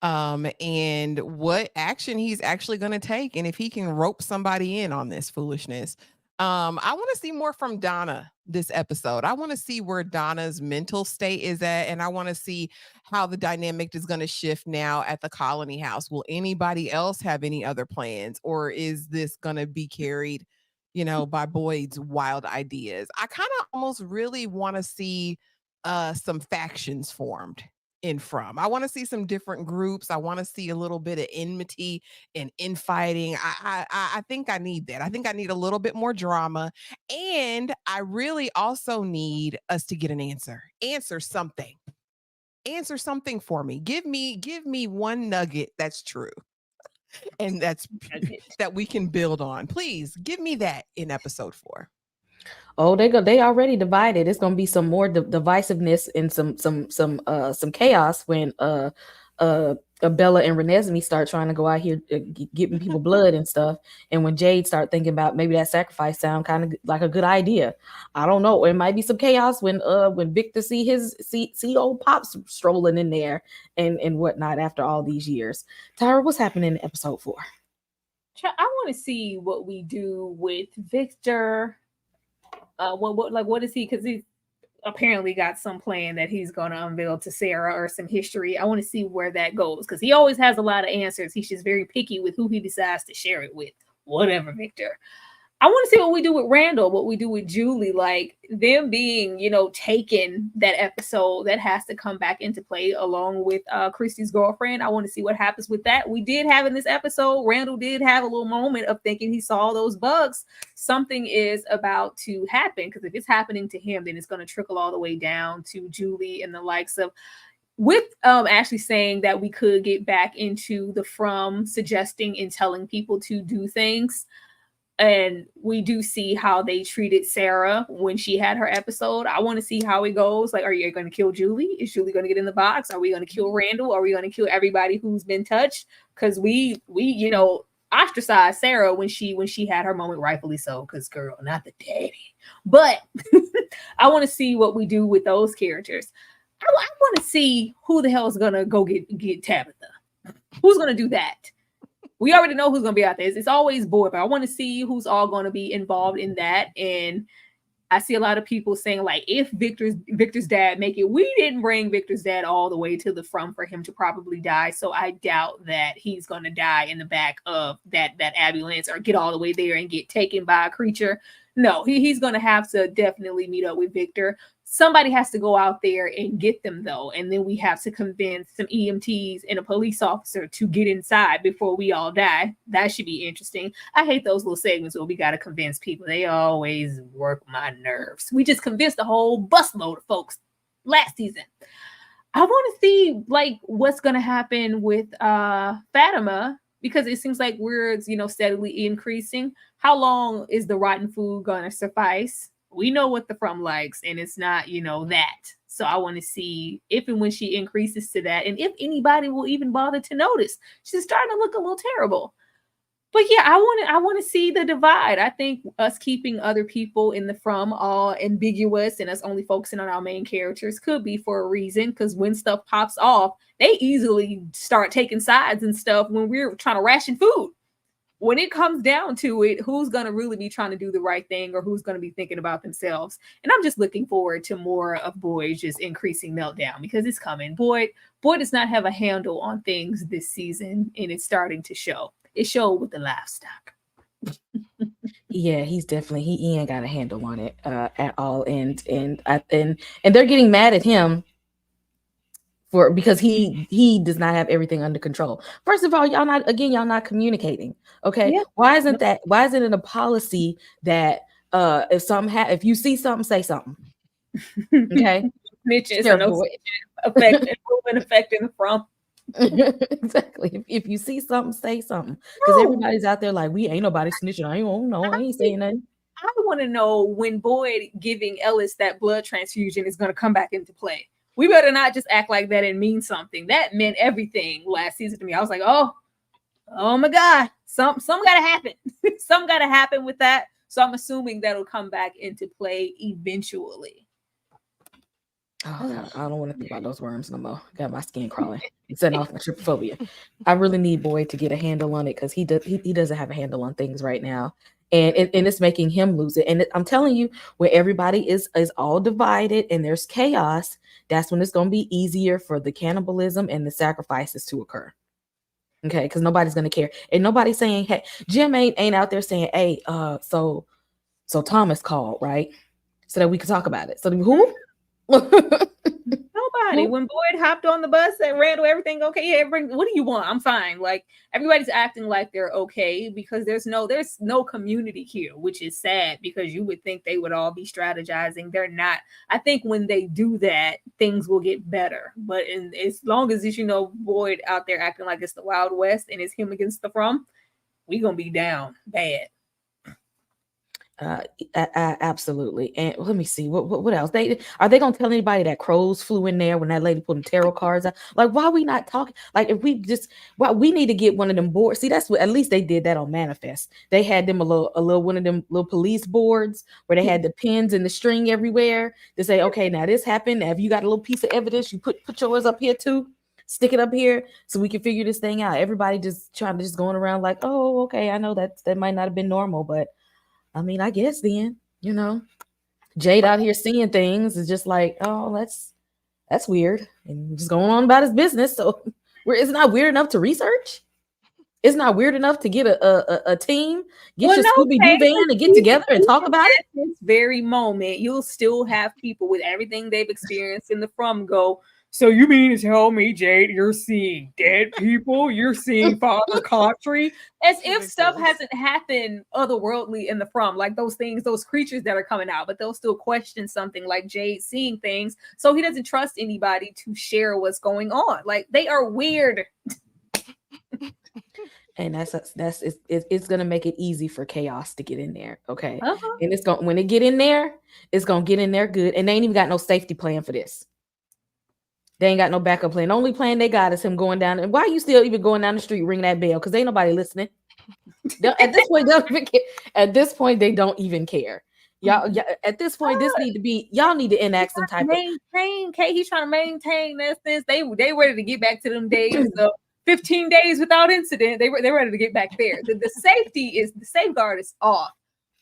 and what action he's actually gonna take, and if he can rope somebody in on this foolishness. I want to see more from Donna this episode. I want to see where Donna's mental state is at, and I want to see how the dynamic is going to shift now at the Colony House. Will anybody else have any other plans, or is this going to be carried by Boyd's wild ideas. I kind of almost really want to see some factions formed in From. I want to see some different groups. I want to see a little bit of enmity and infighting. I think I need that. I think I need a little bit more drama, and I really also need us to get an answer. Answer something. Answer something for me. Give me one nugget that's true and that we can build on. Please give me that in episode 4. Oh, they already divided. It's gonna be some more divisiveness and some chaos when Bella and Renesmee start trying to go out here giving people blood and stuff. And when Jade start thinking about maybe that sacrifice sound kind of like a good idea. I don't know. It might be some chaos when Victor see old Pops strolling in there and whatnot after all these years. Tyra, what's happening in episode 4? I want to see what we do with Victor. What is he? Because he's apparently got some plan that he's going to unveil to Sarah or some history. I want to see where that goes because he always has a lot of answers. He's just very picky with who he decides to share it with. Whatever, Victor. I want to see what we do with Randall, what we do with Julie, like them being, taken that episode that has to come back into play along with Christy's girlfriend. I want to see what happens with that. We did have in this episode, Randall did have a little moment of thinking he saw those bugs. Something is about to happen because if it's happening to him, then it's going to trickle all the way down to Julie and the likes of with Ashley saying that we could get back into the From suggesting and telling people to do things. And we do see how they treated Sarah when she had her episode. I want to see how it goes. Like, are you going to kill Julie? Is Julie going to get in the box? Are we going to kill Randall? Are we going to kill everybody who's been touched? Because we ostracized Sarah when she had her moment, rightfully so. Because girl, not the daddy. But I want to see what we do with those characters. I want to see who the hell is going to go get Tabitha. Who's going to do that? We already know who's going to be out there. It's always Boyd, but I want to see who's all going to be involved in that. And I see a lot of people saying, like, if Victor's dad make it, we didn't bring Victor's dad all the way to the From for him to probably die. So I doubt that he's going to die in the back of that ambulance or get all the way there and get taken by a creature. No, he's going to have to definitely meet up with Victor. Somebody has to go out there and get them, though. And then we have to convince some EMTs and a police officer to get inside before we all die. That should be interesting. I hate those little segments where we got to convince people. They always work my nerves. We just convinced a whole busload of folks last season. I want to see, like, what's going to happen with Fatima, because it seems like we're, steadily increasing. How long is the rotten food going to suffice? We know what the From likes, and it's not, that. So I want to see if and when she increases to that, and if anybody will even bother to notice. She's starting to look a little terrible. But yeah, I want to see the divide. I think us keeping other people in the From all ambiguous and us only focusing on our main characters could be for a reason, because when stuff pops off, they easily start taking sides and stuff when we're trying to ration food. When it comes down to it, who's going to really be trying to do the right thing or who's going to be thinking about themselves? And I'm just looking forward to more of Boyd's just increasing meltdown because it's coming. Boyd does not have a handle on things this season, and it's starting to show. It showed with the livestock. Yeah, he's definitely he ain't got a handle on it at all, and they're getting mad at him because he does not have everything under control. First of all, y'all not communicating. Okay, yeah. Why isn't it a policy that if you see something, say something? Okay, snitches are no affecting the From. Exactly. If you see something, say something. Because everybody's out there like, we ain't nobody snitching. I ain't saying nothing. I want to know when Boyd giving Ellis that blood transfusion is going to come back into play. We better not just act like that and mean something. That meant everything last season to me. I was like, oh my God, some got to happen. Some got to happen with that. So I'm assuming that'll come back into play eventually. Oh God, I don't want to think about those worms no more. Got my skin crawling. It's setting off my trypophobia. I really need Boyd to get a handle on it because he doesn't have a handle on things right now, and it's making him lose it. And I'm telling you, where everybody is all divided and there's chaos, that's when it's going to be easier for the cannibalism and the sacrifices to occur. Okay, because nobody's going to care, and nobody's saying, hey, Jim ain't out there saying, hey, so So Thomas called, right? So that we could talk about it. So who? Nobody. When Boyd hopped on the bus and Randall, everything okay? Yeah, what do you want? I'm fine. Like everybody's acting like they're okay because there's no community here, which is sad because you would think they would all be strategizing. They're not. I think when they do that, things will get better. But as long as Boyd out there acting like it's the Wild West and it's him against the From, we gonna be down bad. Absolutely. And let me see what else are they gonna tell anybody that crows flew in there when that lady put them tarot cards out? Like, why are we not talking? Like, if we we need to get one of them boards. See, that's what at least they did that on Manifest. They had them a little one of them little police boards where they had the pins and the string everywhere to say, okay, now this happened. Now, if you got a little piece of evidence, you put yours up here too. Stick it up here so we can figure this thing out. Everybody just going around like, oh, okay, I know that might not have been normal, but I mean, I guess then, Jade out here seeing things is just like, oh, that's weird, and just going on about his business. So it's not weird enough to research. It's not weird enough to get a team, get your Scooby-Doo van and get together and talk about it. At this very moment, you'll still have people with everything they've experienced in the From go, so you mean to tell me, Jade, you're seeing dead people? You're seeing Father Cautry? As if stuff hasn't happened otherworldly in the From, like those things, those creatures that are coming out, but they'll still question something like Jade seeing things. So he doesn't trust anybody to share what's going on. Like, they are weird. And it's gonna make it easy for chaos to get in there, okay? Uh-huh. And when it get in there, it's gonna get in there good. And they ain't even got no safety plan for this. They ain't got no backup plan. The only plan they got is him going down. And why are you still even going down the street ringing that bell? Because ain't nobody listening. At this point, they don't even care. At this point, they don't even care. Y'all, at this point, y'all need to enact some type of Kate. He's trying to maintain this. They ready to get back to them days of 15 days without incident. They're ready to get back there. The safeguard is off.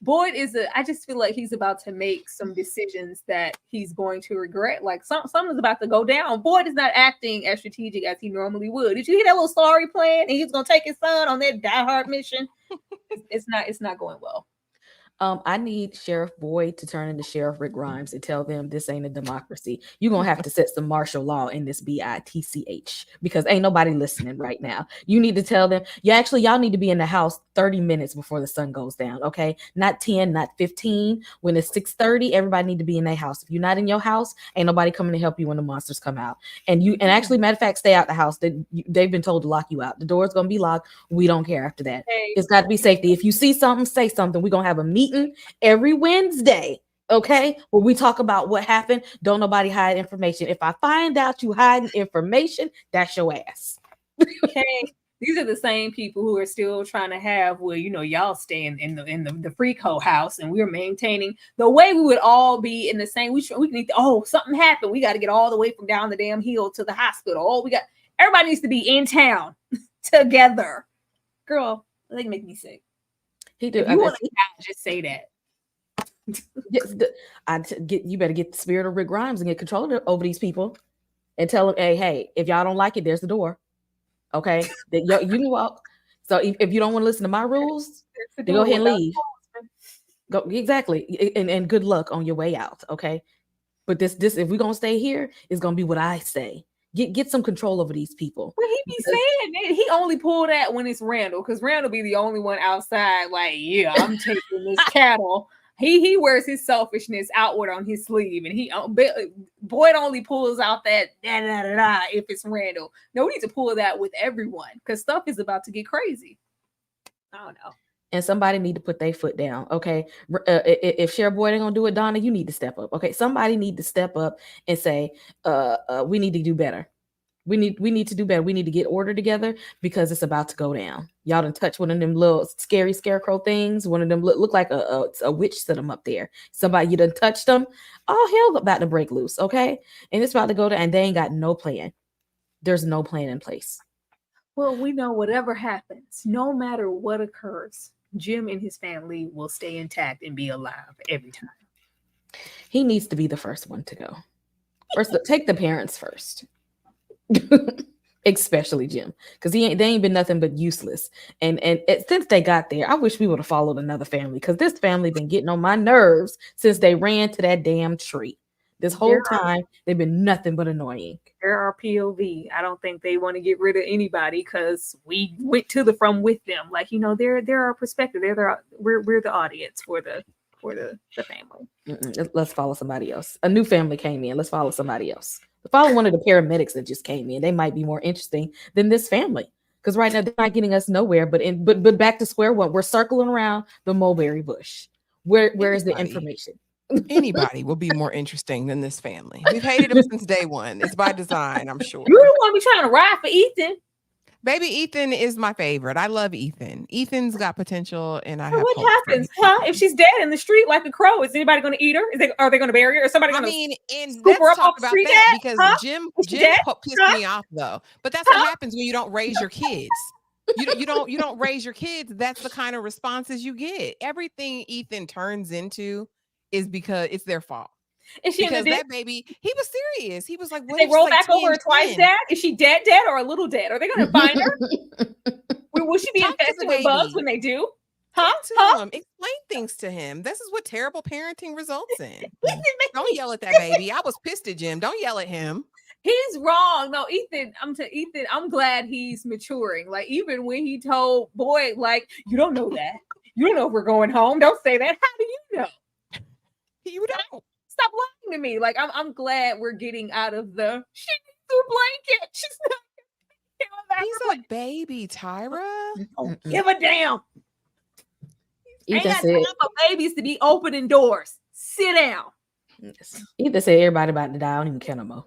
Boyd I just feel like he's about to make some decisions that he's going to regret. Like something's about to go down. Boyd is not acting as strategic as he normally would. Did you hear that little sorry plan? And he's gonna take his son on that diehard mission. It's not going well. I need Sheriff Boyd to turn into Sheriff Rick Grimes and tell them this ain't a democracy. You're going to have to set some martial law in this BITCH because ain't nobody listening right now. You need to tell them, y'all need to be in the house 30 minutes before the sun goes down, okay? Not 10, not 15. When it's 6:30, everybody need to be in their house. If you're not in your house, ain't nobody coming to help you when the monsters come out. And actually, matter of fact, stay out the house. They've been told to lock you out. The door's going to be locked. We don't care after that. Hey. It's got to be safety. If you see something, say something. We're going to have a meeting every Wednesday, okay, where we talk about what happened. Don't nobody hide information. If I find out you hiding information, that's your ass. Okay, these are the same people who are still trying to have y'all stay in the freak hoe house, and we're maintaining the way we would all be in the same. We need to, something happened. We got to get all the way from down the damn hill to the hospital. Everybody needs to be in town together. Girl, they make me sick. He do. You want to just say that. Yes, you better get the spirit of Rick Grimes and get control over these people, and tell them, hey, if y'all don't like it, there's the door. Okay, you can walk. So if you don't want to listen to my rules, then go ahead and leave. Go exactly, and good luck on your way out. Okay, but this if we're gonna stay here, it's gonna be what I say. Get some control over these people. Well, he be saying that he only pull that when it's Randall, because Randall be the only one outside. Like, yeah, I'm taking this cattle. He wears his selfishness outward on his sleeve, and Boyd only pulls out that if it's Randall. No, we need to pull that with everyone because stuff is about to get crazy. I don't know. And somebody need to put their foot down, okay? If Sheriff Boyd ain't gonna do it, Donna, you need to step up, okay? Somebody need to step up and say, we need to do better. We need to do better. We need to get order together because it's about to go down. Y'all done touch one of them little scary scarecrow things. One of them look like a witch set them up there. Somebody, you done touched them. Oh, hell about to break loose, okay? And it's about to go down, and they ain't got no plan. There's no plan in place. Well, we know whatever happens, no matter what occurs, Jim and his family will stay intact and be alive every time. He needs to be the first one to go. First, take the parents first. especially Jim, because they ain't been nothing but useless. Since they got there, I wish we would have followed another family, because this family been getting on my nerves since they ran to that damn tree. This whole time they've been nothing but annoying. They're our POV. I don't think they want to get rid of anybody because we went to the from with them. Like, they're our perspective. We're the audience for the family. Let's follow somebody else. A new family came in. Let's follow somebody else. Follow one of the paramedics that just came in. They might be more interesting than this family, because right now they're not getting us nowhere. But back to square one. We're circling around the mulberry bush. Where is the information? Anybody will be more interesting than this family. We've hated them since day one. It's by design, I'm sure. You don't want to be trying to ride for Ethan. Baby, Ethan is my favorite. I love Ethan. Ethan's got potential, and I have what hope happens, huh? If she's dead in the street like a crow, is anybody going to eat her? Are they going to bury her? Or somebody going to scoop her up off about the street? That because Jim pissed me off though. But that's what happens when you don't raise your kids. You don't raise your kids. That's the kind of responses you get. Everything Ethan turns into is because it's their fault. Is she because that baby, he was serious. He was like, "What?" They roll back over her twice, Dad. Is she dead, or a little dead? Are they going to find her? Will she be infested with bugs when they do? Explain things to him. This is what terrible parenting results in. Don't yell at that baby. I was pissed at Jim. Don't yell at him. He's wrong. No, Ethan, I'm glad he's maturing. Like, even when he told Boyd, like, you don't know that. You don't know if we're going home. Don't say that. How do you know? You don't. Stop lying to me. Like, I'm glad we're getting out of the she needs her blanket. She's not. He's a baby, Tyra. Don't give a damn. Ethan ain't got time for babies to be opening doors. Sit down. Ethan said everybody about to die. I don't even care no more.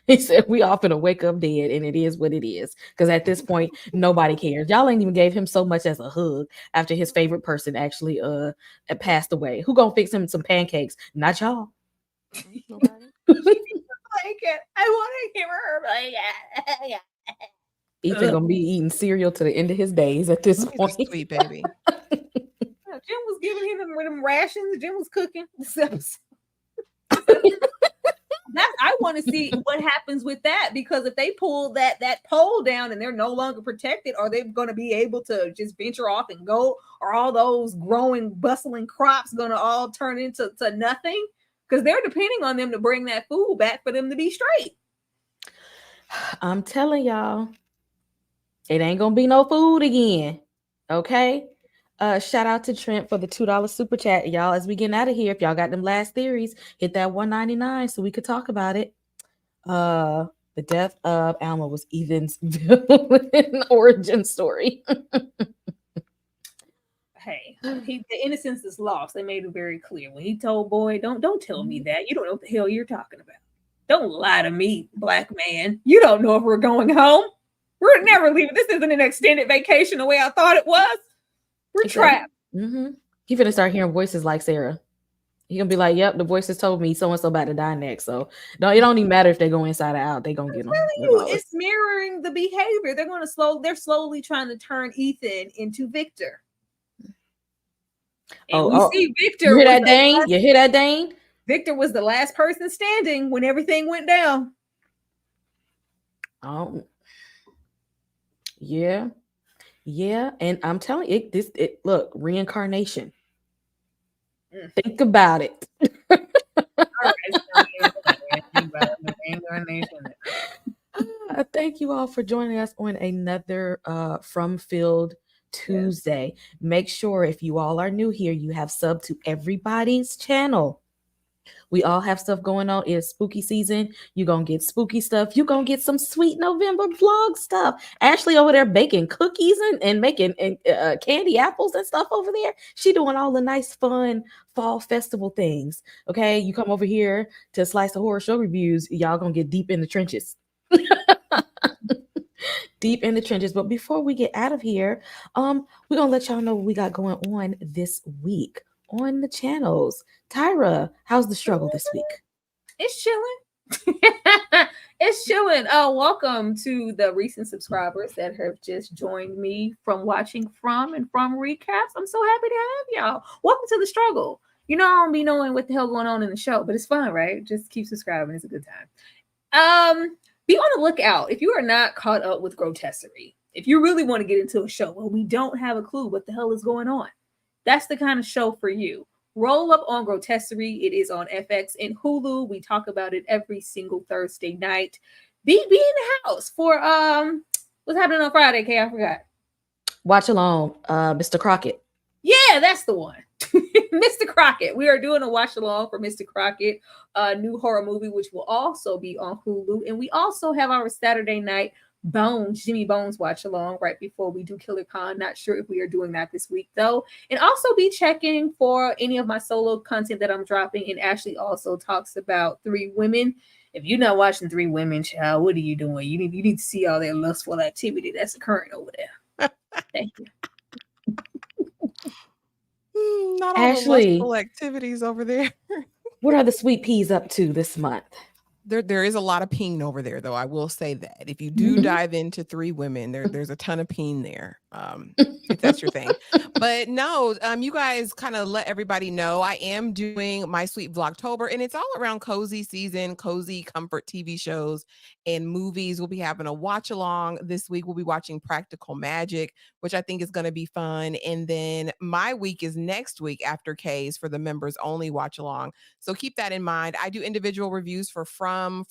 He said we all finna wake up dead, and it is what it is. Because at this point, nobody cares. Y'all ain't even gave him so much as a hug after his favorite person actually passed away. Who gonna fix him some pancakes? Not y'all. Blanket. I want to give her blanket. Ethan gonna be eating cereal to the end of his days at this point. Sweet baby. Jim was giving him them rations. Jim was cooking. I want to see what happens with that, because if they pull that pole down and they're no longer protected, are they going to be able to just venture off and go? Are all those growing, bustling crops going to all turn into nothing? Because they're depending on them to bring that food back for them to be straight. I'm telling y'all, it ain't gonna be no food again. Okay. Shout out to Trent for the $2 super chat, y'all. As we get out of here, if y'all got them last theories, hit that $1.99 so we could talk about it. The death of Alma was Ethan's villain origin story. Hey, the innocence is lost. They made it very clear when he told Boyd, "Don't tell me that. You don't know what the hell you're talking about. Don't lie to me, black man. You don't know if we're going home. We're never leaving. This isn't an extended vacation the way I thought it was. We're trapped." He finna start hearing voices like Sarah. He gonna be like, "Yep, the voices told me so and so about to die next." So no, it don't even matter if they go inside or out. They gonna get them. It's mirroring the behavior. They're slowly trying to turn Ethan into Victor. And we see Victor. You hear that, Dane? You hear that, Dane? Victor was the last person standing when everything went down. Oh, yeah. And I'm telling you, look, reincarnation. Think about it. Thank you all for joining us on another From Field Tuesday. Make sure if you all are new here, you have subbed to everybody's channel. We all have stuff going on. It's spooky season. You're going to get spooky stuff. You're going to get some sweet November vlog stuff. Ashley over there baking cookies and making candy apples and stuff over there. She doing all the nice, fun fall festival things. Okay, you come over here to Slice of Horror Show Reviews. Y'all going to get deep in the trenches. Deep in the trenches. But before we get out of here, we're going to let y'all know what we got going on this week on the channels. Tyra, how's the struggle this week? It's chilling. It's chilling. Welcome to the recent subscribers that have just joined me from watching From recaps. I'm so happy to have y'all. Welcome to the struggle. I don't be knowing what the hell going on in the show, but it's fun, right? Just keep subscribing. It's a good time. Be on the lookout. If you are not caught up with Grotesserie, if you really want to get into a show, well, we don't have a clue what the hell is going on. That's the kind of show for you. Roll up on Grotesserie. It is on FX and Hulu. We talk about it every single Thursday night. Be in the house for what's happening on Friday, Kay? I forgot. Watch along, Mr. Crockett. Yeah, that's the one. Mr. Crockett. We are doing a watch along for Mr. Crockett, a new horror movie, which will also be on Hulu. And we also have our Saturday night Jimmy Bones watch along right before we do Killer Con. Not sure if we are doing that this week though. And also be checking for any of my solo content that I'm dropping. And Ashley also talks about 3 Women. If you're not watching 3 Women, child, what are you doing? You need to see all that lustful activity that's occurring over there. Thank you. Not all Ashley, the lustful activities over there. What are the sweet peas up to this month? There is a lot of peen over there, though. I will say that if you do dive into 3 Women, there's a ton of peen there. If that's your thing. But no, you guys kind of let everybody know I am doing my Sweet Vlogtober, and it's all around cozy season, cozy comfort TV shows and movies. We'll be having a watch along this week. We'll be watching Practical Magic, which I think is going to be fun. And then my week is next week after K's for the members only watch along. So keep that in mind. I do individual reviews for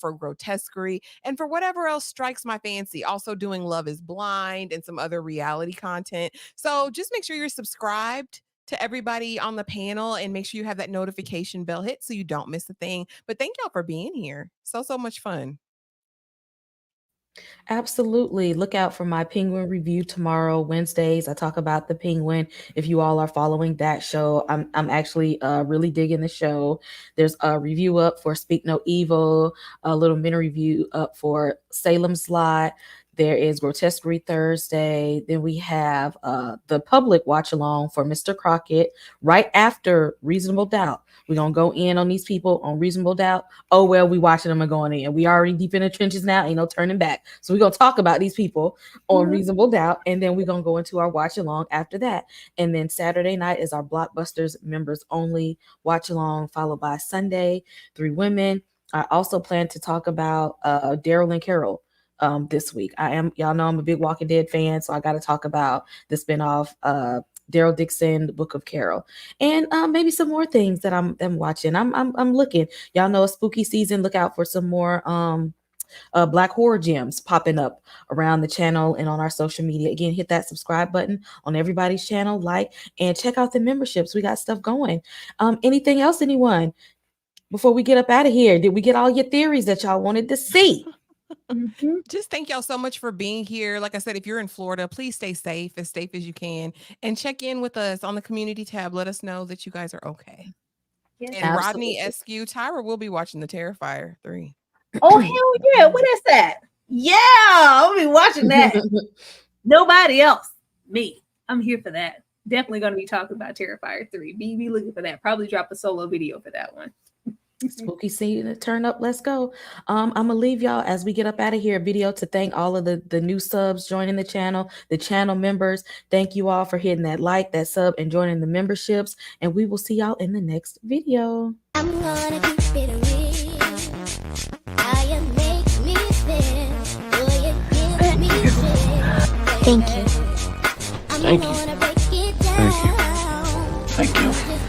Grotesquerie, and for whatever else strikes my fancy. Also doing Love is Blind and some other reality content. So just make sure you're subscribed to everybody on the panel and make sure you have that notification bell hit so you don't miss a thing. But thank y'all for being here. So much fun. Absolutely. Look out for my Penguin review tomorrow, Wednesdays. I talk about the Penguin. If you all are following that show, I'm actually really digging the show. There's a review up for Speak No Evil, a little mini review up for Salem's Lot. There is Grotesquerie Thursday. Then we have the public watch along for Mr. Crockett right after Reasonable Doubt. We're going to go in on these people on Reasonable Doubt. Oh, well, we watching them and going in. We already deep in the trenches now. Ain't no turning back. So we're going to talk about these people on Reasonable Doubt. And then we're going to go into our watch along after that. And then Saturday night is our Blockbusters members only watch along, followed by Sunday, 3 Women. I also plan to talk about Daryl and Carol this week. Y'all know I'm a big Walking Dead fan, so I got to talk about the spinoff, Daryl Dixon, The Book of Carol, and maybe some more things that I'm watching. I'm looking. Y'all know it's spooky season. Look out for some more Black horror gems popping up around the channel and on our social media. Again, hit that subscribe button on everybody's channel, like, and check out the memberships. We got stuff going. Anything else, anyone? Before we get up out of here, did we get all your theories that y'all wanted to see? Just thank y'all so much for being here. Like I said, if you're in Florida, please stay safe as you can, and check in with us on the community tab. Let us know that you guys are okay. Yes, and absolutely. Rodney SQ, Tyra will be watching the Terrifier 3. Oh, hell yeah. What is that? Yeah, I'll be watching that. Nobody else. Me. I'm here for that. Definitely going to be talking about Terrifier 3. Be looking for that. Probably drop a solo video for that one. Spooky season, turn up. Let's go. I'm gonna leave y'all as we get up out of here. A video to thank all of the new subs joining the channel members. Thank you all for hitting that like, that sub, and joining the memberships. And we will see y'all in the next video. I'm gonna keep it real. How you make me feel. Will you give me feel? Thank you. Thank you. Thank you. Thank you.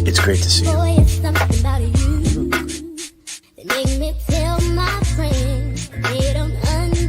It's great to see you.